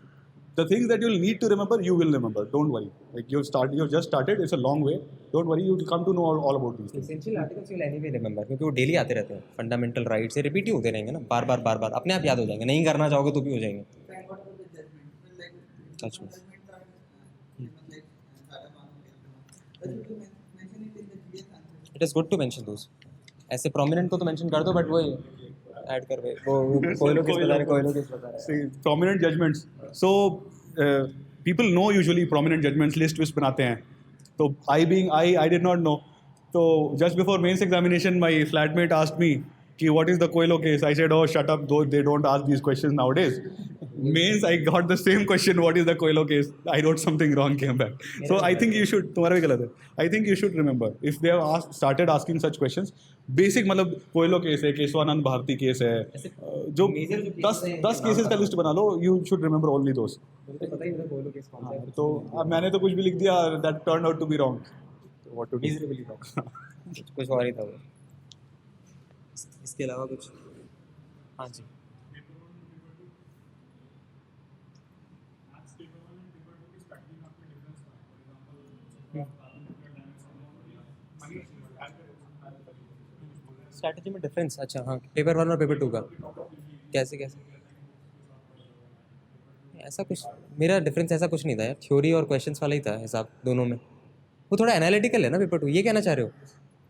The things that you'll need to remember, you will remember. Don't worry. Like you've just started, it's a long way. Don't worry, you'll come to know all about these things. Essential articles you'll anyway remember, क्योंकि वो daily आते रहते हैं। Fundamental rights से repeat ही होते रहेंगे ना, बार अपने आप याद हो जाएंगे। नहीं करना चाहोगे तो भी हो जाएंगे। And what about the judgment? Well, like Judgments. judgments are like Sada Manu. But you mention it in the GS answer. It is good to mention those. ऐसे प्रोमिनेंट को तो मेंशन कर दो, बट वो ऐड कर वे वो कोई लोग किस बता रहे हैं। See, prominent judgments. So, people know usually prominent judgments list which बनाते हैं. So, I did not know. So, just before mains examination, my flatmate asked me, what is the Coelho case? I said, oh, shut up, though they don't ask these questions nowadays. Mains, I got the same question, what is the Coelho case? I wrote something wrong, came back. So I think you should, तुम्हारा भी गलत है. I think you should remember, if they have started asking such questions, basic मतलब Coelho case है, Keshavananda Bharti case है, जो 10 cases का list बना लो, you should remember only those. तो अब मैंने तो कुछ भी लिख दिया, that turned out to be wrong. What to do? कुछ और ही था वो। इसके अलावा कुछ? हाँ जी। स्ट्रैटेजी में डिफरेंस, अच्छा हाँ, पेपर 1 और पेपर 2 का कैसे ऐसा कुछ, मेरा डिफरेंस ऐसा कुछ नहीं था यार, थ्योरी और क्वेश्चंस वाला ही था हिसाब दोनों में। वो थोड़ा एनालिटिकल है ना पेपर 2, ये कहना चाह रहे हो?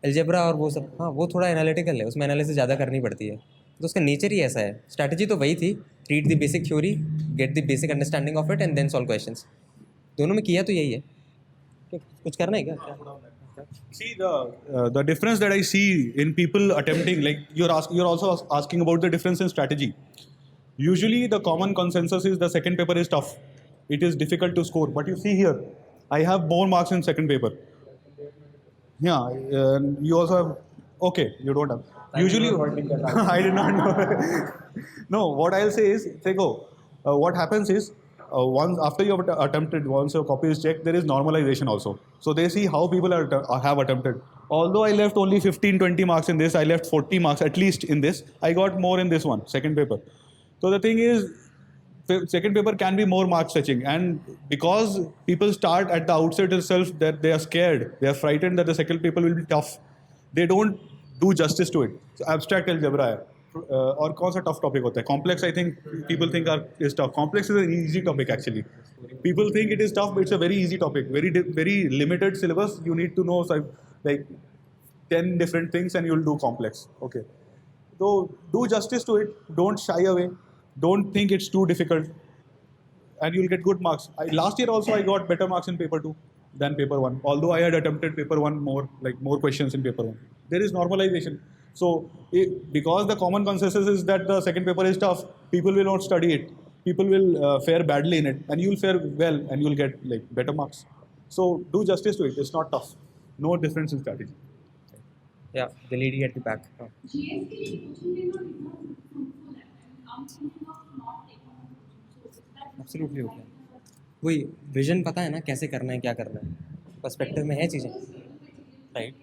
अलजेब्रा और वो सब, हाँ वो थोड़ा एनालिटिकल है, उसमें एनालिसिस ज़्यादा करनी पड़ती है, तो उसका नेचर ही ऐसा है। स्ट्रैटेजी तो वही थी, read the basic theory, get the basic understanding of it and then solve questions. दोनों में किया तो यही है। कुछ करना है क्या? See, the difference that I see in people attempting, like you're also asking about the difference in strategy. Usually the common consensus is the second paper is tough. It is difficult to score. But you see here, I have more marks in second paper. Yeah, you also have, okay, you don't have. Usually, I did not know. No, what I'll say is, what happens is, once after you have attempted, once your copy is checked, there is normalization also. So they see how people have attempted. Although I left only 15-20 marks in this, I left 40 marks at least in this. I got more in this one, second paper. So the thing is, second paper can be more mark fetching, and because people start at the outset itself that they are scared, they are frightened that the second paper will be tough, they don't do justice to it. So abstract algebra है, और कौन सा tough topic होता है? Complex, I think people think is tough. Complex is an easy topic actually. People think it is tough, but it's a very easy topic. Very limited syllabus. You need to know like 10 different things, and you'll do complex. Okay. So do justice to it. Don't shy away. Don't think it's too difficult, and you'll get good marks. Last year also I got better marks in paper 2 than paper 1. Although I had attempted paper 1 more questions in paper 1. There is normalization. So because the common consensus is that the second paper is tough, people will not study it. People will fare badly in it, and you'll fare well, and you'll get like better marks. So do justice to it. It's not tough. No difference in strategy. Yeah, the lady at the back. Oh. GS के लिए coaching लेना कितना fruitful है? I'm thinking of not taking a coaching. So is that Absolutely okay. वही vision पता है ना कैसे करना है, क्या करना है, पर्सपेक्टिव में है चीज़ें, राइट?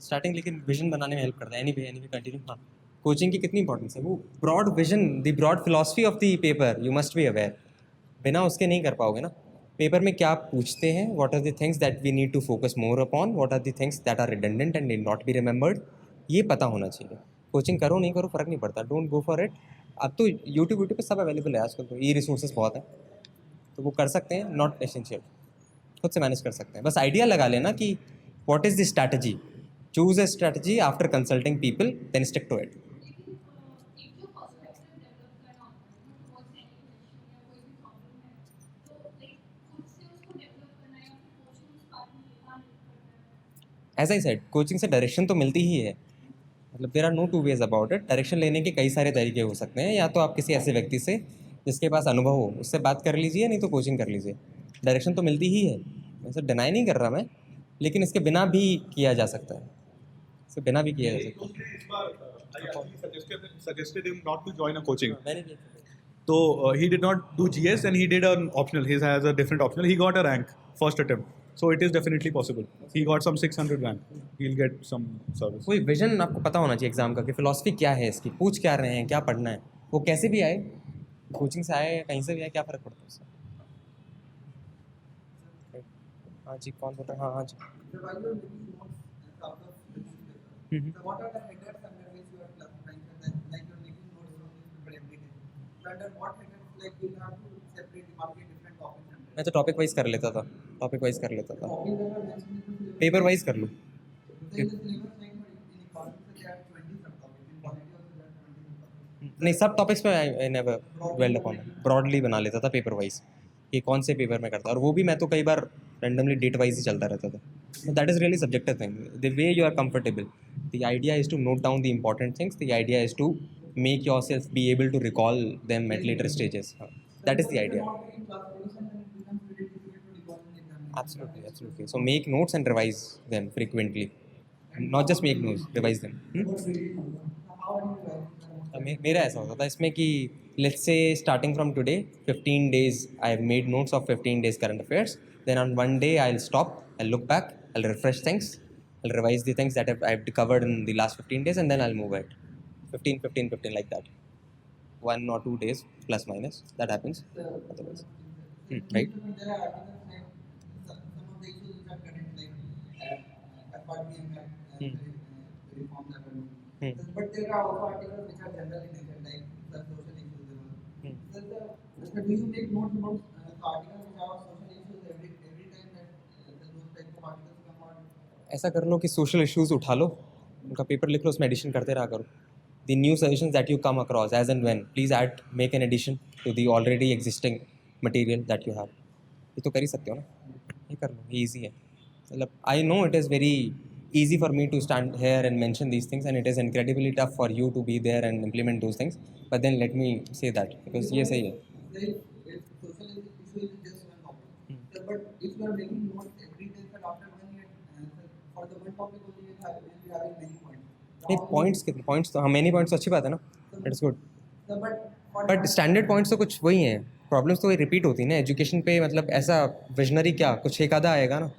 स्टार्टिंग लेकिन विजन बनाने में हेल्प करता है। Anyway continue. हाँ, कोचिंग की कितनी इंपॉर्टेंस है, वो broad vision, the broad philosophy of the paper you must be aware. बिना उसके नहीं कर पाओगे ना। पेपर में क्या पूछते हैं, what are the things that we need to focus more upon, what are the things that are redundant and need not be remembered, ये पता होना चाहिए। कोचिंग करो नहीं करो फ़र्क नहीं पड़ता, डोंट गो फॉर इट। अब तो यूट्यूब पे सब अवेलेबल है आजकल, तो ई रिसोर्सेज बहुत हैं, तो वो कर सकते हैं, नॉट एसेंशियल, खुद से मैनेज कर सकते हैं। बस आइडिया लगा लेना कि what is the strategy, choose a strategy after consulting people, then stick to it. As I said, coaching से डायरेक्शन तो मिलती ही है, मतलब there are no two ways about it. Direction लेने के कई सारे तरीके हो सकते हैं, या तो आप किसी ऐसे व्यक्ति से जिसके पास अनुभव हो उससे बात कर लीजिए, नहीं तो कोचिंग कर लीजिए। डायरेक्शन तो मिलती ही है, वैसे डिनाई नहीं कर रहा मैं, लेकिन इसके बिना भी किया जा सकता है, इसके बिना भी किया जा सकता है। I actually suggested him not to join a coaching. मैंने भी So he did not do GS, and he did an optional. He has a different optional. He got a rank first attempt. So it is definitely possible. He got some 600 rank. He'll get some service. कोई vision आपको पता होना चाहिए exam का, कि philosophy क्या है इसकी, पूछ क्या रहे हैं, क्या पढ़ना है। वो कैसे भी आए, कोचिंग से आए या कहीं से भी आए, क्या फ़र्क पड़ता है उससे। हाँ जी, कौन बोल रहा है? हाँ हाँ जी। So while you're making notes out of the newspaper, so what are the headers under which you are classifying them? Like you're making notes on newspaper every day. So under what headers, like you'll have to separate, demarcate different topics under. मैं तो topic wise कर लेता था, topic wise कर लेता था, Topics that are mentioned in the syllabus. Paper wise कर लूँ। So in the syllabus, like in economics, there are 20 subtopics. In politics, also there are 20 subtopics. नहीं, सब टॉपिक्स पे I never weld upon, broadly बना लेता था paper wise, कि कौन से पेपर में करता, और वो भी मैं तो कई बार रैंडमली डेट वाइज ही चलता रहता था। That is really subjective thing, the way you are comfortable. The idea is to note down the important things, the idea is to make yourself be able to recall them at later stages. That is the idea. In classification, then it becomes very difficult to recall in examination. Absolutely, absolutely. So make notes and revise them frequently. Not just make notes, revise them. How are you writing? मेरा ऐसा होता था इसमें कि let's say starting from today 15 days I have made notes of 15 days current affairs, then on one day I'll stop, I'll look back, I'll refresh things, I'll revise the things that I've covered in the last 15 days, and then I'll move it 15 like that, 1 or 2 days plus minus, that happens otherwise. Right. There are articles like some of the issues which are current, like FRBM Act, the reforms that are made. But there are also articles which are general in nature, like the social issues. So do you make notes about the articles which are social issues every time that those types of articles come out? ऐसा कर लो कि social issues उठा लो, उनका paper लिख लो, उसमें addition करते रहा करो। The new suggestions that you come across as and when, please add make an addition to the already existing material that you have. ये तो कर ही सकते हो ना, ये कर लो, ये ईजी है। मतलब I know it is very easy for me to stand here and mention these things, and it is incredibly tough for you to be there and implement those things, but then let me say that because ये सही है। If social issue is just one topic, but if you are making notes every day, sir, after 1 year, for the one topic only you will be having many points. नहीं, points कितने points, तो हाँ many points तो अच्छी बात है ना, it's good, So, but standard points तो कुछ वही हैं, प्रॉब्लम्स तो वही रिपीट होती हैं ना एजुकेशन पे। मतलब ऐसा विजनरी क्या, कुछ एक आधा आएगा ना,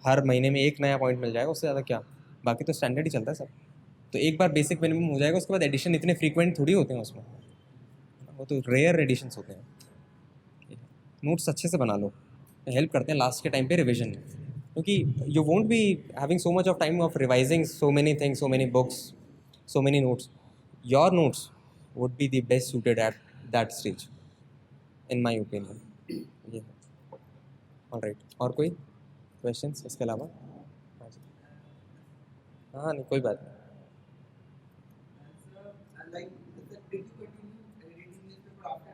हर महीने में एक नया पॉइंट मिल जाएगा, उससे ज़्यादा क्या, बाकी तो स्टैंडर्ड ही चलता है सब। तो एक बार बेसिक मिनिमम हो जाएगा, उसके बाद एडिशन इतने फ्रीक्वेंट थोड़ी होते हैं उसमें, वो तो रेयर एडिशंस होते हैं। नोट्स अच्छे से बना लो, हेल्प करते हैं लास्ट के टाइम पे रिविजन में, क्योंकि you won't be having so much of time of revising so many things, so many books, so many notes. Your notes would be the best suited at that stage. In my opinion ये है। Alright, और कोई questions इसके अलावा? हाँ जी, हाँ नहीं कोई बात नहीं। Like, did you continue reading newspaper after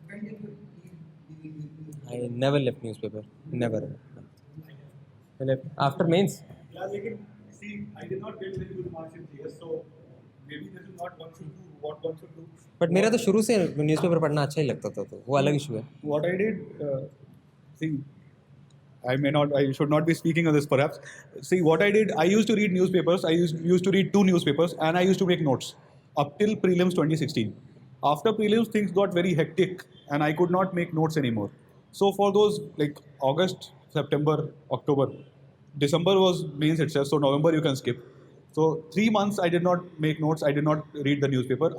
when did you leave reading newspaper? I never left newspaper, never. I left after mains. Yeah, लेकिन see, I did not get very good marks in GS, so maybe this is not one should do what one should do. But मेरा तो शुरू से newspaper पढ़ना अच्छा ही लगता था, तो वो अलग इशू है। What I did, see, I should not be speaking on this perhaps. See, what I did, I used to read newspapers. I used to read 2 newspapers, and I used to make notes up till prelims 2016. After prelims, things got very hectic, and I could not make notes anymore. So for those like August, September, October, December was mains itself. So November you can skip. So 3 months I did not make notes. I did not read the newspaper.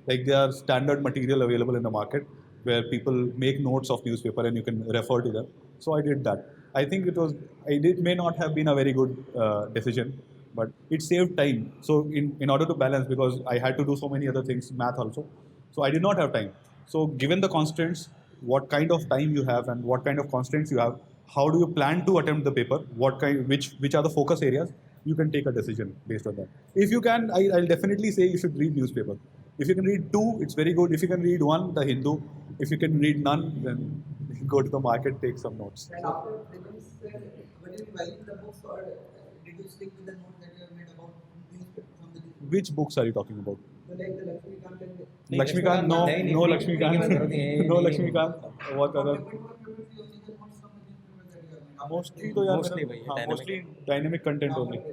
There are standard material available in the market where people make notes of newspaper and you can refer to them. So I did that. I think it may not have been a very good decision, but it saved time. So in order to balance, because I had to do so many other things, math also, so I did not have time. So given the constraints, what kind of time you have and what kind of constraints you have, how do you plan to attempt the paper? Which are the focus areas? You can take a decision based on that. If you can, I'll definitely say you should read newspaper. If you can read 2, it's very good. If you can read 1, the Hindu. If you can read none, then go to the market, take some notes. And after prelims, were you revising the books or did you stick with the notes that you have made about newspaper from the newspaper? Which books are you talking about? So like the Lakshmikant and the Lakshmikant? No, नहीं, no नहीं, Lakshmikant. नहीं, No नहीं, Lakshmikant. What other? But what papers you only the notes from the newspaper that you have made? Mostly तो यार Mostly मेरा- वही है, हाँ, dynamic. mostly dynamic content only.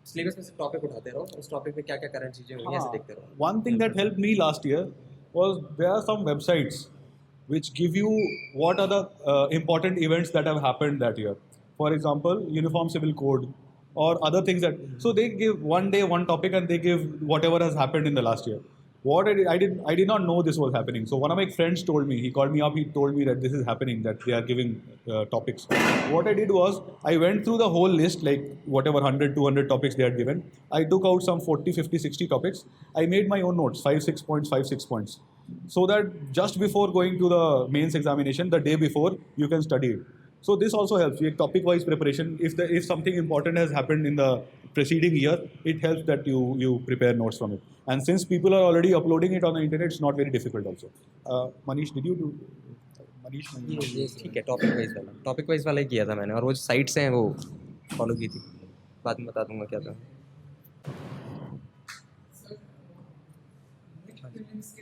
Syllabus में से टॉपिक उठाते रहो, उस टॉपिक पे क्या क्या करंट चीज़ें हुई हैं ऐसे देखते रहो। One thing that helped me last year was there are some websites which give you what are the important events that have happened that year. For example, Uniform Civil Code or other things that. So they give one day one topic and they give whatever has happened in the last year. What I did not know this was happening. So one of my friends told me, he called me up, he told me that this is happening, that they are giving topics. What I did was, I went through the whole list, like whatever 100, 200 topics they had given. I took out some 40, 50, 60 topics. I made my own notes, 5, 6 points, 5, 6 points. So that just before going to the mains examination, the day before, you can study it. So this also helps. Topic-wise preparation. If something important has happened in the preceding year, it helps that you prepare notes from it. And since people are already uploading it on the internet, it's not very difficult also. Manish, did you do? Manish, ये ठीक है, topic wise वाला ही किया था मैंने, और वो जो साइट्स हैं वो फॉलो की थी, बाद में बता दूंगा क्या था। सर नेक्स्ट प्रीलिम्स के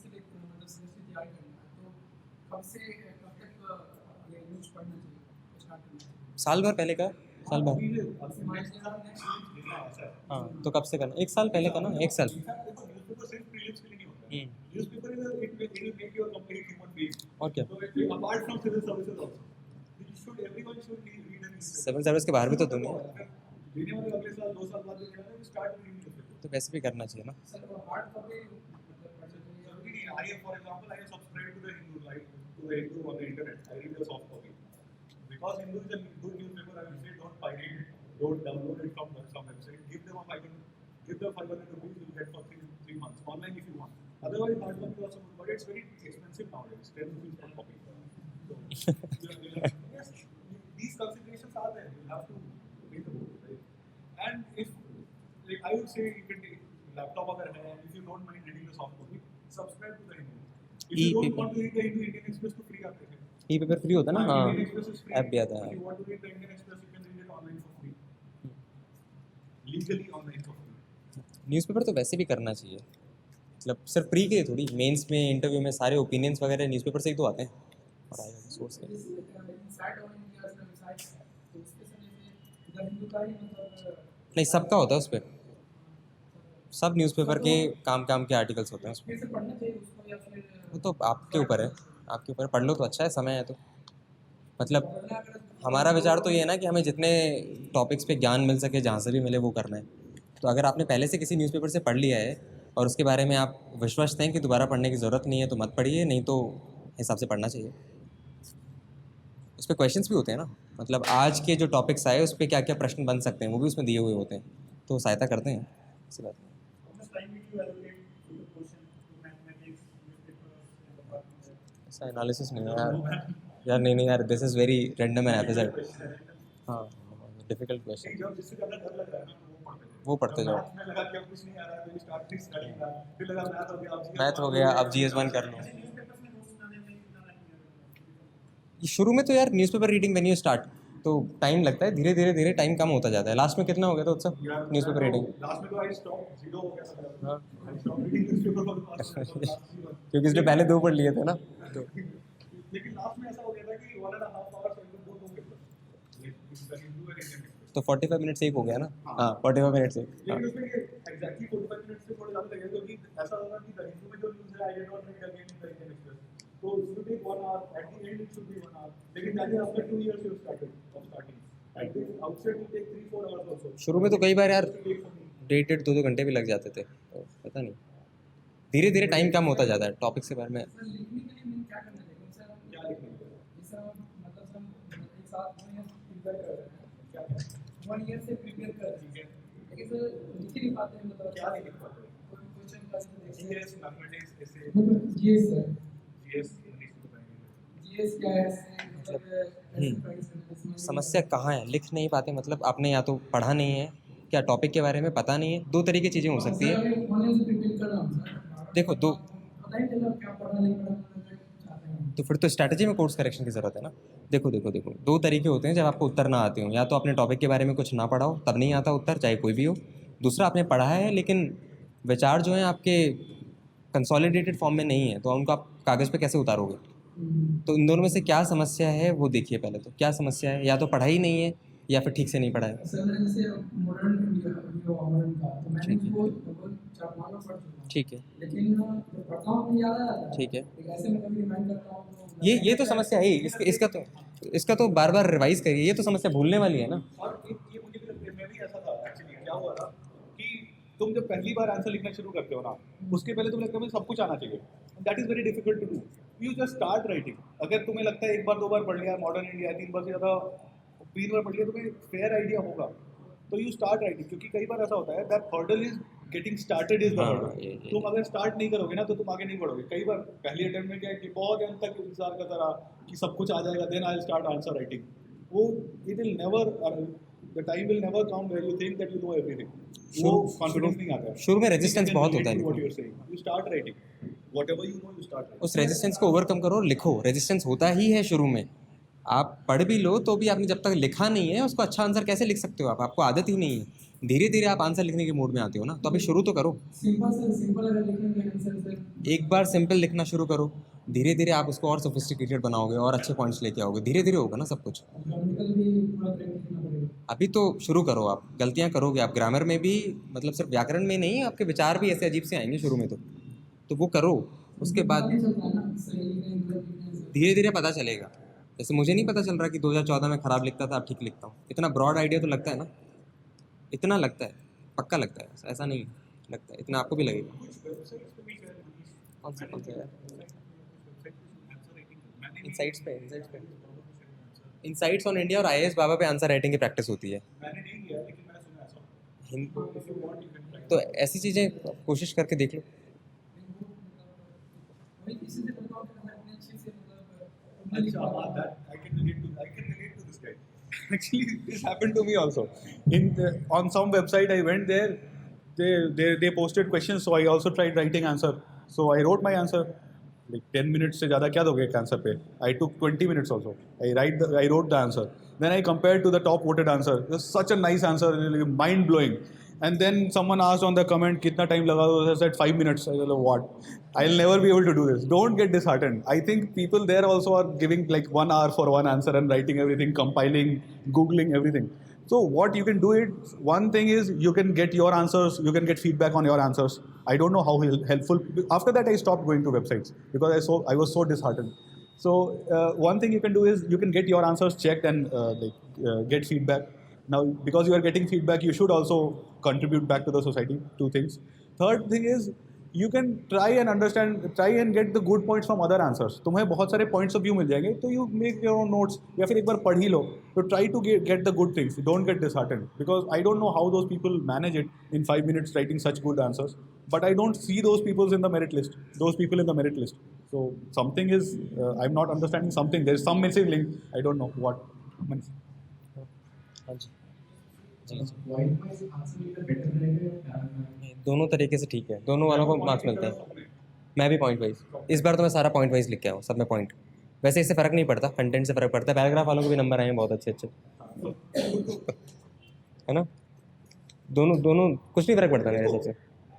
लिए मतलब सीरियसली तैयारी करना है, तो कब से कब तक ये न्यूज़ पढ़ना चाहिए, स्टार्ट करना चाहिए? साल भर पहले का, साल भर। नेक्स्ट हाँ, तो कब से करना? 1 साल पहले का ना, 1 साल। Newspaper सिर्फ prelims के लिए नहीं होता है. Newspaper it will make you a complete human being. और क्या, So apart from civil services also, everyone should read a newspaper. Civil service के बाहर भी तो दुनिया है, देने वाले अगले साल 2 साल बाद में start reading newspaper. तो वैसे भी करना चाहिए ना। सर हार्ड कॉपी मतलब पढ़ सकते हैं जरूरी नहीं है. For example, I am subscribed to the Hindu, right? To the Hindu on the internet. I read the soft copy. Because Hindu is a good newspaper, I will say don't pirate it, don't download it from some website. Give them 500 rupees, you'll get for 3 months. Online if you want. Otherwise, hard copy is also good, but it's very expensive nowadays. 10 rupees per copy. So, yes, these considerations are there. You have to read the book, right? And if, like I would say, you can take laptop अगर है, if you don't mind reading the soft copy, subscribe to the Hindu. If you don't want to read the Hindu, Indian Express to free आते हैं. ई paper free होता है ना, हाँ, Indian Express is free. App भी आता है। If you want to read the Indian Express, you can read it online for free. Legally online for free. Newspaper तो वैसे भी करना चाहिए, मतलब सिर्फ प्री के लिए थोड़ी, मेंस में इंटरव्यू में सारे ओपिनियंस वगैरह न्यूज़पेपर से ही तो आते हैं, और आएगा सोर्स से। इनसाइट ऑन इंडिया का वेबसाइट है, तो उसके समय द हिंदू का ही मतलब नहीं, सबका होता है उस पर, सब न्यूज़पेपर के काम के आर्टिकल्स होते हैं उसमें। फिर से पढ़ना चाहिए उसको या फिर वो तो आपके ऊपर है, आपके ऊपर पढ़ लो तो अच्छा है, समय है तो। मतलब वरना अगर हमारा विचार तो ये है ना कि हमें जितने टॉपिक्स पे ज्ञान मिल सके, जहाँ से भी मिले वो करना है। तो अगर आपने पहले से किसी न्यूज़पेपर से पढ़ लिया है और उसके बारे में आप विश्वस्त हैं कि दोबारा पढ़ने की ज़रूरत नहीं है, तो मत पढ़िए, नहीं तो हिसाब से पढ़ना चाहिए। उस पर क्वेश्चंस भी होते हैं ना, मतलब आज के जो टॉपिक्स आए उस पर क्या क्या प्रश्न बन सकते हैं वो भी उसमें दिए हुए होते हैं, तो सहायता करते हैं, ऐसी बात नहीं। How much time did you allocate to the question to mathematics, ऐसा एनालिसिस नहीं है यार। यार नहीं यार, this is very random and episode. हाँ, डिफिकल्ट क्वेश्चन। जो जिससे ज़्यादा डर लग रहा है ना वो पढ़ते जाओ। मैथ्स में लगा कि अब कुछ नहीं आ रहा है तो स्टार्ट स्टडी का, फिर लगा मैथ हो गया, अब GS1 कर लो। ये शुरू में तो यार newspaper reading when you start तो टाइम लगता है, धीरे धीरे टाइम कम होता जाता है। लास्ट में कितना हो गया था उत्सव न्यूज़पेपर रीडिंग? लास्ट में तो आई स्टॉप 0 हो गया था। हाँ। I stop reading newspaper for the past क्योंकि इसने पहले 2 पढ़ लिए थे ना। तो लेकिन लास्ट में ऐसा हो गया था कि 1.5 आवर्स में दो पेपर तो 45 मिनट्स एक हो गया ना। हाँ, 45 मिनट्स एक। हाँ। लेकिन उसमें एग्जैक्टली 45 मिनट्स से थोड़े ज़्यादा लगे क्योंकि ऐसा होगा कि द रिव्यू में जो न्यूज़ है I did not read again in the Indian Express, तो it should take 1 hour, at the end it should be 1 hour, लेकिन that is after 2 years you started off starting. At the outset will take 3-4 hours also. शुरू में तो कई बार यार 1.5 2 घंटे भी लग जाते थे, तो पता नहीं, धीरे धीरे टाइम कम होता जाता है टॉपिक के बारे में। सर लिखने के लिए मैं क्या करना चाहिए सर? क्या लिखने के लिए? जैसे हम मतलब हम एक साथ 1 ईयर प्रिपेयर कर रहे हैं, क्या 1 ईयर से प्रिपेयर कर रहे हैं, लेकिन सर लिख ही नहीं पाते हैं। मतलब क्या नहीं लिख पाते? कोई क्वेश्चन का जीएस, मैथमेटिक्स, ऐसे मतलब जीएस सर, जीएस इंग्लिश में बताएंगे। जीएस क्या है मतलब ऐसे प्राइस समस्या कहाँ है? लिख नहीं पाते मतलब आपने या तो पढ़ा नहीं है, क्या टॉपिक के बारे में पता नहीं है। 2 तरीके चीज़ें हो सकती है। ऑनलाइन से प्रिपेयर कर रहा हूं सर। देखो, दो पता ही चला क्या पढ़ा नहीं पढ़ा चाहते हैं। तो फिर तो स्ट्रैटेजी में कोर्स करेक्शन की ज़रूरत है ना। देखो 2 तरीके होते हैं जब आपको उत्तर ना आते हो। या तो आपने टॉपिक के बारे में कुछ ना पढ़ा हो, तब नहीं आता उत्तर, चाहे कोई भी हो। दूसरा, आपने पढ़ा है लेकिन विचार जो हैं आपके कंसोलिडेटेड फॉर्म में नहीं है, तो उनको आप कागज़ पे कैसे उतारोगे? तो इन दोनों में से क्या समस्या है वो देखिए पहले। तो क्या समस्या है? या तो पढ़ाई नहीं है या फिर ठीक से नहीं पढ़ा है। सर मैंने जैसे मॉडर्न इंडिया मॉडर्न का तो मैंने उसको लगभग 4-5 बार पढ़ चुका हूं, ठीक है, लेकिन जब पढ़ता हूँ मुझे याद आ जाता है। ठीक है। लेकिन ऐसे में कभी रिमाइंड करता हूँ तो ये तो समस्या है ही। इसका तो बार बार रिवाइज करिए। ये तो समस्या भूलने वाली है ना। और ये मुझे भी लगता है, मैं भी ऐसा था एक्चुअली। क्या हुआ था कि तुम जब पहली बार आंसर लिखना शुरू करते हो ना, उसके पहले तुम्हें लगता है मुझे सब कुछ आना चाहिए। That is very difficult to do. You just start writing. अगर तुम्हें लगता है 1 बार 2 बार पढ़ लिया मॉडर्न इंडिया, 3 बार से ज़्यादा 3 बार पढ़ लिया, तुम्हें फेयर आइडिया होगा, तो यू स्टार्ट राइटिंग। क्योंकि कई बार ऐसा होता है that hurdle is getting started is the हाँ, हर्डल। ये। तुम अगर स्टार्ट नहीं करोगे ना तो तुम आगे नहीं बढ़ोगे। कई बार पहली अटेम्प्ट में क्या है कि बहुत अंत तक इंतजार करता रहा कि सब कुछ आ जाएगा, then I will start answer writing. वो it will never, the time will never come where you think that you know everything. वो कॉन्फिडेंस नहीं आता है। शुरू में रेजिस्टेंस बहुत होता है। You start writing whatever you know, you start writing. उस रेजिस्टेंस को ओवरकम करो और लिखो। रेजिस्टेंस होता ही है शुरू में। आप पढ़ भी लो तो भी आपने जब तक लिखा नहीं है उसको अच्छा आंसर कैसे लिख सकते हो? आपको आदत ही नहीं है। धीरे धीरे आप आंसर लिखने के मूड में आते हो ना, तो अभी शुरू तो करो। सिंपल अगर लिखेंगे आंसर सर, एक बार सिंपल लिखना शुरू करो, धीरे धीरे आप उसको और सोफिस्टिकेटेड बनाओगे और अच्छे पॉइंट्स लेके आओगे। धीरे धीरे होगा ना सब कुछ। ग्रामेटिकल भी पूरा प्रैक्टिस करना पड़ेगा। अभी तो शुरू करो। आप गलतियाँ करोगे, आप ग्रामर में भी, मतलब सिर्फ व्याकरण में नहीं, आपके विचार भी ऐसे अजीब से आएंगे शुरू में। तो वो करो, उसके बाद पता नहीं चलता है ना सही लिखने गलत लिखने से। धीरे धीरे पता चलेगा। जैसे मुझे नहीं पता चल रहा कि 2014 में ख़राब लिखता था, अब ठीक लिखता हूँ। इतना ब्रॉड आइडिया तो लगता है ना, इतना लगता है, पक्का लगता है, ऐसा नहीं लगता है। इतना आपको भी लगेगा। कौन सा यार? इनसाइट्स ऑन इंडिया और IAS बाबा पे आंसर राइटिंग की प्रैक्टिस होती है। मैंने नहीं किया लेकिन मैंने सुना ऐसा। हिंदी तो ऐसी चीज़ें कोशिश करके देख लो। वही किसी से पता होगा मैं अपने अच्छे से मतलब अच्छा, that I can relate to this guy. Actually, this happened to me also. On some website I went there, they posted questions, so I also tried writing answer. So I wrote my answer. Like 10 minutes से ज़्यादा क्या दोगे एक answer पे? I took 20 minutes also. I wrote the answer. Then I compared to the top voted answer. It was such a nice answer, really mind blowing. And then someone asked on the comment, कितना time लगा? I said 5 minutes. I said, what? I'll never be able to do this. Don't get disheartened. I think people there also are giving like 1 hour for one answer and writing everything, compiling, Googling everything. So what you can do it, one thing is you can get your answers, you can get feedback on your answers. I don't know how helpful. After that I stopped going to websites because I was so disheartened. So one thing you can do is you can get your answers checked and get feedback. Now because you are getting feedback, you should also contribute back to the society. 2 things. Third thing is you can try and get the good points from other answers. तुम्हें बहुत सारे points of view मिल जाएंगे, तो you make your own notes या फिर एक बार पढ़ ही लो. तो try to get the good things. Don't get disheartened because I don't know how those people manage it in 5 minutes writing such good answers. But I don't see those people in the merit list. So something is, I'm not understanding something. There's some missing link. I don't know what. हाँ जी जी जी Point wise answer either better रहेगा या दोनों तरीके से ठीक है, दोनों वालों को मार्क्स मिलते हैं। मैं भी पॉइंट वाइज, इस बार तो मैं सारा पॉइंट वाइज लिख के आया हूँ, सब में पॉइंट। वैसे इससे फ़र्क नहीं पड़ता, कंटेंट से फ़र्क पड़ता है। पैराग्राफ वालों को भी नंबर आए हैं बहुत अच्छे अच्छे, है ना। दोनों दोनों कुछ नहीं फ़र्क पड़ता मेरे हिसाब से।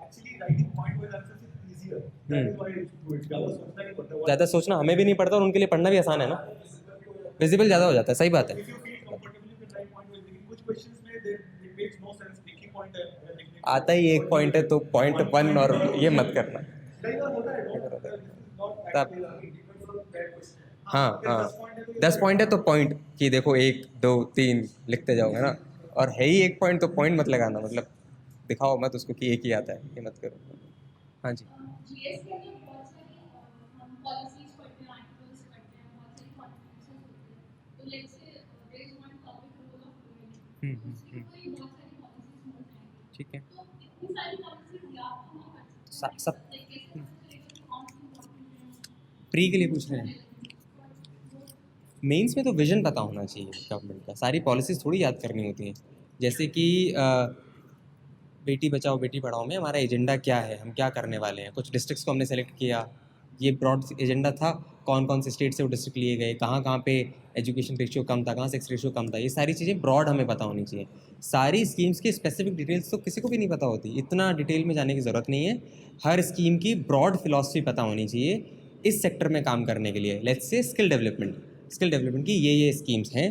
Actually, writing point-wise answers is easier. That is why it's good. ज़्यादा सोचना नहीं पड़ता. ज़्यादा सोचना हमें भी नहीं पड़ता और उनके लिए पढ़ना भी आसान है ना, विजिबल ज़्यादा हो जाता है। सही बात है। If you feel comfortable, you can write point-wise. लेकिन कुछ questions में it makes no sense. एक ही point है, अगर लिखने का. आता ही एक पॉइंट है तो पॉइंट 1 और ये मत करना। कई बार होता है, don't. This is not तब- actually depends on that question. हाँ अगर हाँ 10 point है तो 10 पॉइंट है तो पॉइंट कि देखो 1 2 3 लिखते जाओगे ना, और है ही एक पॉइंट तो पॉइंट मत लगाना, मतलब दिखाओ मत उसको कि एक ही आता है, ये मत करो। हाँ जी जीएस के अंदर बहुत सारी हम पॉलिसीज पढ़ते हैं, आर्टिकल्स पढ़ते हैं, बहुत सारी कॉन्फ्रेंसेस होती हैं। तो let's say there is one topic role of women, उसमें कोई बहुत सारी पॉलिसीज होती हैं। ठीक है। तो इतनी सारी पॉलिसीज याद तो नहीं कर सकते। सब तरीके से consideration कौन सी important है। प्री के लिए पूछ रहे हैं। मेंस में तो विजन पता होना चाहिए गवर्नमेंट का, सारी पॉलिसीज थोड़ी याद करनी होती हैं। जैसे कि बेटी बचाओ बेटी पढ़ाओ में हमारा एजेंडा क्या है, हम क्या करने वाले हैं। कुछ डिस्ट्रिक्ट्स को हमने सेलेक्ट किया, ये ब्रॉड एजेंडा था, कौन कौन से स्टेट से वो डिस्ट्रिक्ट लिए गए, कहाँ कहाँ पे एजुकेशन रेशियो कम था, कहाँ सेक्स रेशियो कम था, ये सारी चीज़ें ब्रॉड हमें पता होनी चाहिए। सारी स्कीम्स की स्पेसिफिक डिटेल्स तो किसी को भी नहीं पता होती, इतना डिटेल में जाने की ज़रूरत नहीं है। हर स्कीम की ब्रॉड फिलॉसफी पता होनी चाहिए इस सेक्टर में काम करने के लिए। लेट्स से स्किल डेवलपमेंट की ये स्कीम्स हैं,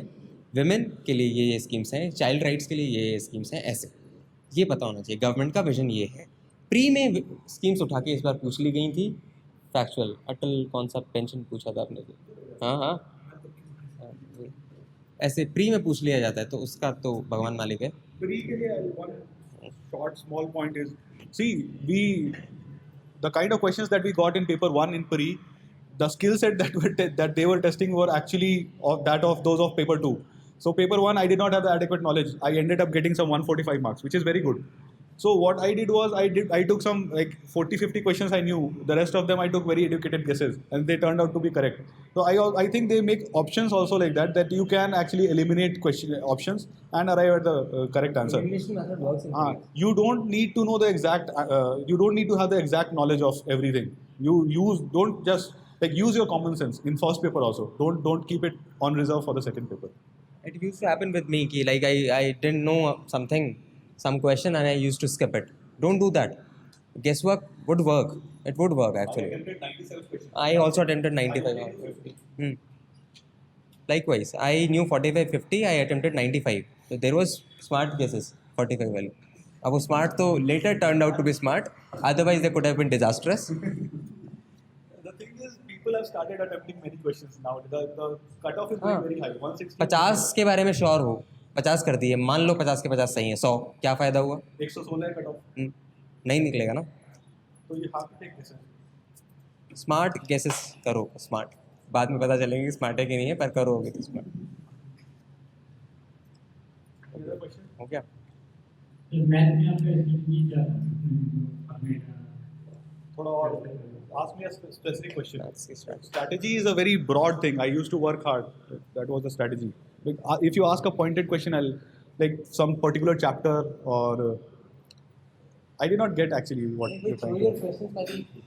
विमेन के लिए ये स्कीम्स हैं, चाइल्ड राइट्स के लिए ये स्कीम्स हैं, ऐसे ये पता होना चाहिए। गवर्नमेंट का विजन ये है। प्री में स्कीम्स उठा के इस बार पूछ ली गई थी। फैक्चुअल अटल कौन सा पेंशन पूछा था आपने? हाँ हाँ ऐसे प्री में पूछ लिया जाता है तो उसका तो भगवान मालिक है। Pre के लिए one short small point is, see, the kind of questions that we got in paper 1 in pre, the skill set that they were testing were actually of those of paper 2. So paper 1 I did not have the adequate knowledge. I ended up getting some 145 marks, which is very good. So what I did was I took some like 40-50 questions I knew. The rest of them I took very educated guesses, and they turned out to be correct. So I think they make options also like that you can actually eliminate options and arrive at the correct answer. Elimination method works in You don't need to know the exact. You don't need to have the exact knowledge of everything. Don't just like use your common sense in first paper also. Don't keep it on reserve for the second paper. It used to happen with me कि like I didn't know some question and I used to skip it. Don't do that. Guesswork would work. It would work actually. I attempted 97 questions. I also attempted 95. Likewise, I knew 45-50. I attempted 95. So there was smart guesses 45 value. अब वो smart तो later turned out to be smart. Otherwise, they could have been disastrous. The thing is, people have started attempting many questions now. The cutoff is हाँ. very high. 160. 50 के बारे में sure हो, 50 कर दिए, मान लो 50 के 50 सही है, 100 क्या फ़ायदा हुआ? 116 है cutoff. नहीं निकलेगा ना। So you have to take this. Smart guesses करो, स्मार्ट बाद में पता चलेंगे कि स्मार्ट है कि नहीं है, पर करोगे तो स्मार्ट। Any other question? हो गया? तो मैथ में आपका स्ट्रेटजी क्या था? पढ़ने का थोड़ा और ask me a specific question. That's the strategy. Strategy is a very broad thing. I used to work hard. That was the strategy. Like, if you ask a pointed question, I'll like some particular chapter or I did not get actually what you're trying to.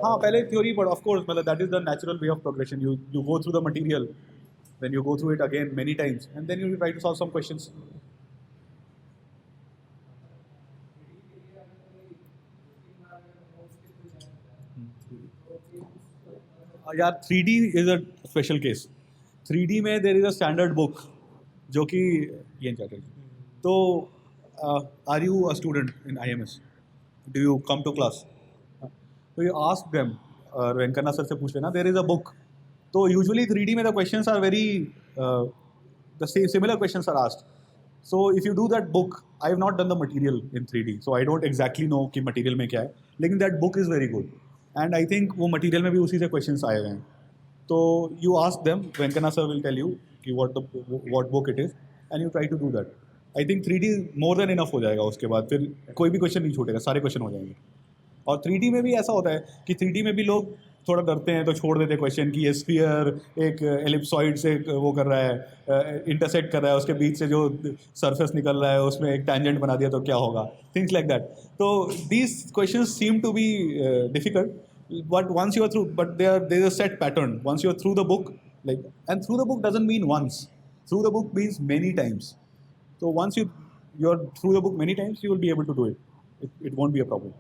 हाँ पहले theory, but of course मतलब that is the natural way of progression. You go through the material, then you go through it again many times, and then you try to solve some questions. यार 3D is a special case. 3D में there is a standard book जो कि ये चल रही है. तो are you a student in IMS? Do you come to class? So you ask them. Venkanna sir से पूछ लेना. There is a book. तो usually 3D में the questions are very the similar questions are asked. So if you do that book, I have not done the material in 3D, so I don't exactly know कि material में क्या है. लेकिन that book is very good. And I think वो material में भी उसी से questions आए हुए हैं. तो you ask them, Venkana sir will tell you कि what book it is, and you try to do that. I think 3D more than enough हो जाएगा. उसके बाद फिर कोई भी question नहीं छूटेगा, सारे question हो जाएंगे. और 3D में भी ऐसा होता है कि 3D में भी लोग थोड़ा डरते हैं तो छोड़ देते हैं क्वेश्चन कि ये स्फीयर एक एलिप्सॉइड से वो कर रहा है, इंटरसेक्ट कर रहा है, उसके बीच से जो सरफेस निकल रहा है उसमें एक टैंजेंट बना दिया तो क्या होगा, थिंग्स लाइक दैट. तो these questions seem to be difficult, but once you are through, but there is a set pattern. Once you are through the book, like, and through the book doesn't mean once. Through the book means many times. So once you're through the book many times, you will be able to do it. It won't be a problem.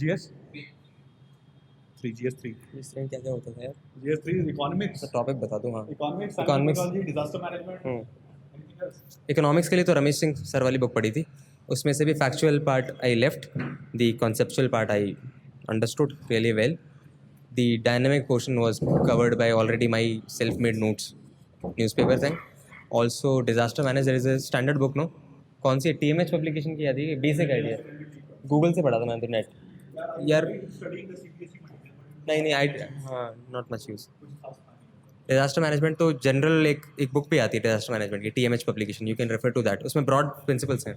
GS3 GS3 इस time क्या क्या होता था यार? GS3 is economics. Topic बता दूँ. हाँ, Economics, Economics. technology, disaster management. Anything else? Economics के लिए तो रमेश सिंह सर वाली बुक पढ़ी थी, उसमें से भी factual part I left, the conceptual part I understood really well. The dynamic portion was covered by already myself made notes, newspapers and also disaster manager is a standard book. No, कौन सी TMH publication की आती है? Basic idea, Google से पढ़ा था मैंने तो नेट यार. नहीं, हाँ, not much use. Disaster management तो जनरल एक बुक पे आती है डिजास्टर मैनेजमेंट की, TMH publication, you can refer to that. उसमें ब्रॉड प्रिंसिपल्स हैं.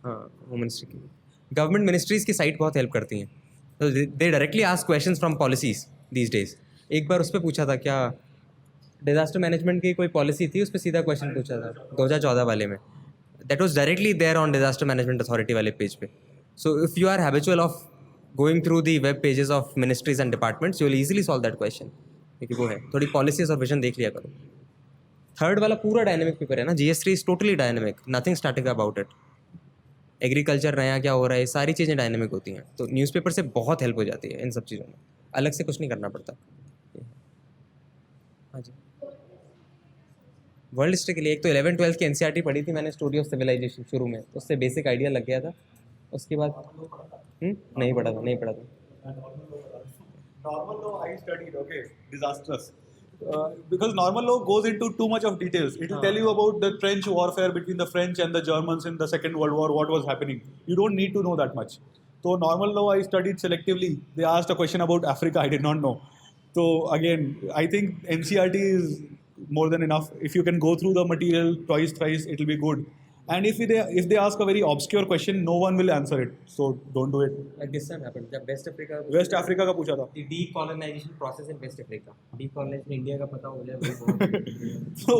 हाँ, होम मिनिस्ट्री की, गवर्नमेंट मिनिस्ट्रीज़ की साइट बहुत हेल्प करती हैं. तो they directly ask questions from policies these days. एक बार उस पर पूछा था, क्या डिजास्टर मैनेजमेंट की कोई पॉलिसी थी, उस पर सीधा क्वेश्चन पूछा था 2014 वाले में. That was directly there on disaster management authority वाले पेज पे. So if you are habitual of going through the web pages of ministries and departments, you will easily solve that question, क्योंकि वो है. थोड़ी पॉलिसीज और vision देख लिया करो. थर्ड वाला पूरा डायनेमिक पेपर है ना, GS3 is totally dynamic, nothing static about it. Agriculture नया क्या हो रहा है, सारी चीज़ें डायनेमिक होती हैं. तो न्यूज़पेपर से बहुत हेल्प हो जाती है इन सब चीज़ों में, अलग से कुछ नहीं करना पड़ता. हाँ जी, वर्ल्ड हिस्ट्री के लिए एक तो 11th-12th की NCERT पढ़ी थी मैंने, स्टोरी ऑफ सिविलाइजेशन शुरू में, तो उससे बेसिक आइडिया लग गया था. उसके बाद नहीं पढ़ा था. Normal law I studied, okay, disastrous. Because normal law goes into too much of details. It will tell you about the trench warfare between the French and the Germans in the Second World War, what was happening. You don't need to know that much. So normal law I studied selectively. They asked a question about Africa, I did not know. So again, I think NCERT is more than enough. If you can go through the material twice, thrice, it will be good. And if they ask a very obscure question, no one will answer it. So don't do it. Like this time happened जब West Africa का पूछा था. the decolonization process in West Africa. Decolonization India का पता हो जाए वही बहुत. So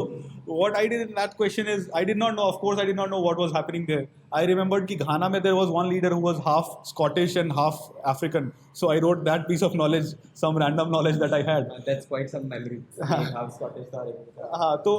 what I did in that question is, I did not know, of course I did not know what was happening there. I remembered कि Ghana में there was one leader who was half Scottish and half African. So I wrote that piece of knowledge, some random knowledge that I had. That's quite some memory. Half Scottish or तो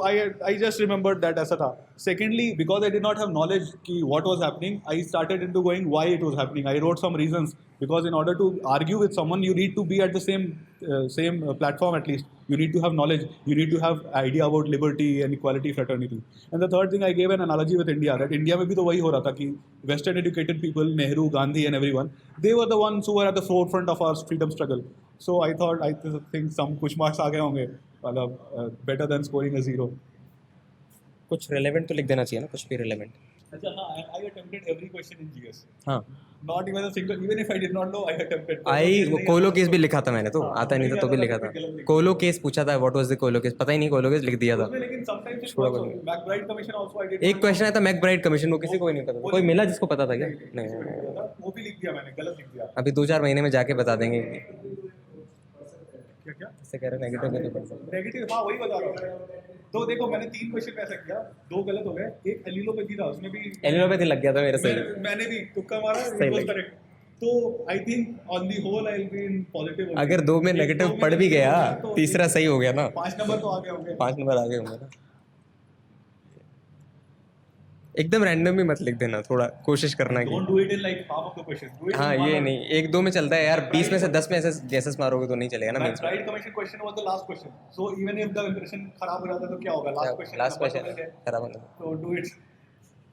I just remembered that ऐसा था. Secondly, because I did not have knowledge कि what was happening, I started into going why it was happening. I wrote some reasons, because in order to argue with someone, you need to be at the same platform at least. You need to have knowledge. You need to have idea about liberty and equality, fraternity. And the third thing, I gave an analogy with India, that India में भी तो वही हो रहा था कि Western educated people, Nehru, Gandhi and everyone, they were the ones who were at the forefront of our freedom struggle. So I think some कुछ marks आ गए होंगे, मतलब better than scoring a 0. कुछ relevant तो लिख देना चाहिए ना, कुछ भी relevant. अच्छा हाँ, I attempted every question in GS. हाँ, Not even a single, even if I did not know, I attempted. कोलो केस भी लिखा था मैंने तो, आता नहीं था तो भी लिखा था. कोलो केस पूछा था, व्हाट वाज द कोलो केस, पता ही नहीं, कोलो केस लिख दिया था. लेकिन sometimes it's छोड़ा also, बंद. McBride commission also I did. एक क्वेश्चन आया था मैकब्राइड कमीशन, वो किसी को ही नहीं पता था. कोई मिला जिसको पता था क्या? नहीं, वो भी लिख दिया मैंने, गलत लिख दिया. अभी 2-4 महीने में जाके बता देंगे. क्या इससे कह रहे नेगेटिव में तो पड़ सकता. नेगेटिव, हाँ वही बता रहा हूँ. तो देखो मैंने 3 क्वेश्चन में ऐसा किया, 2 गलत हो गए, एक एलिलोपैथी था, उसमें भी एलिलोपैथी लग गया था मेरे सही. मैंने भी तुक्का मारा, सही it was लग. correct. तो I think on the whole I will be in positive. अगर 2 में नेगेटिव पड़ भी गया, तीसरा सही हो गया ना, 5 नंबर तो आ गए होंगे. 5 नंबर आगे होंगे ना. एकदम रैंडम भी मत लिख देना, थोड़ा कोशिश करना कि don't do it in like half of the question. हाँ, ये नहीं, 1-2 में चलता है यार, 20 में से 10 में ऐसे गैसेस मारोगे तो नहीं चलेगा ना. Mains right commission question was the last question. So even if the impression खराब हो जाता है तो क्या होगा, लास्ट क्वेश्चन खराब होना. तो डू इट.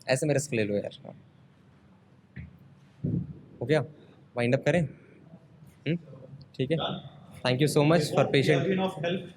ऐसे में रिस्क ले लो यार. हो गया, वाइंड अप करें. ठीक है, thank you so much for patient. Of help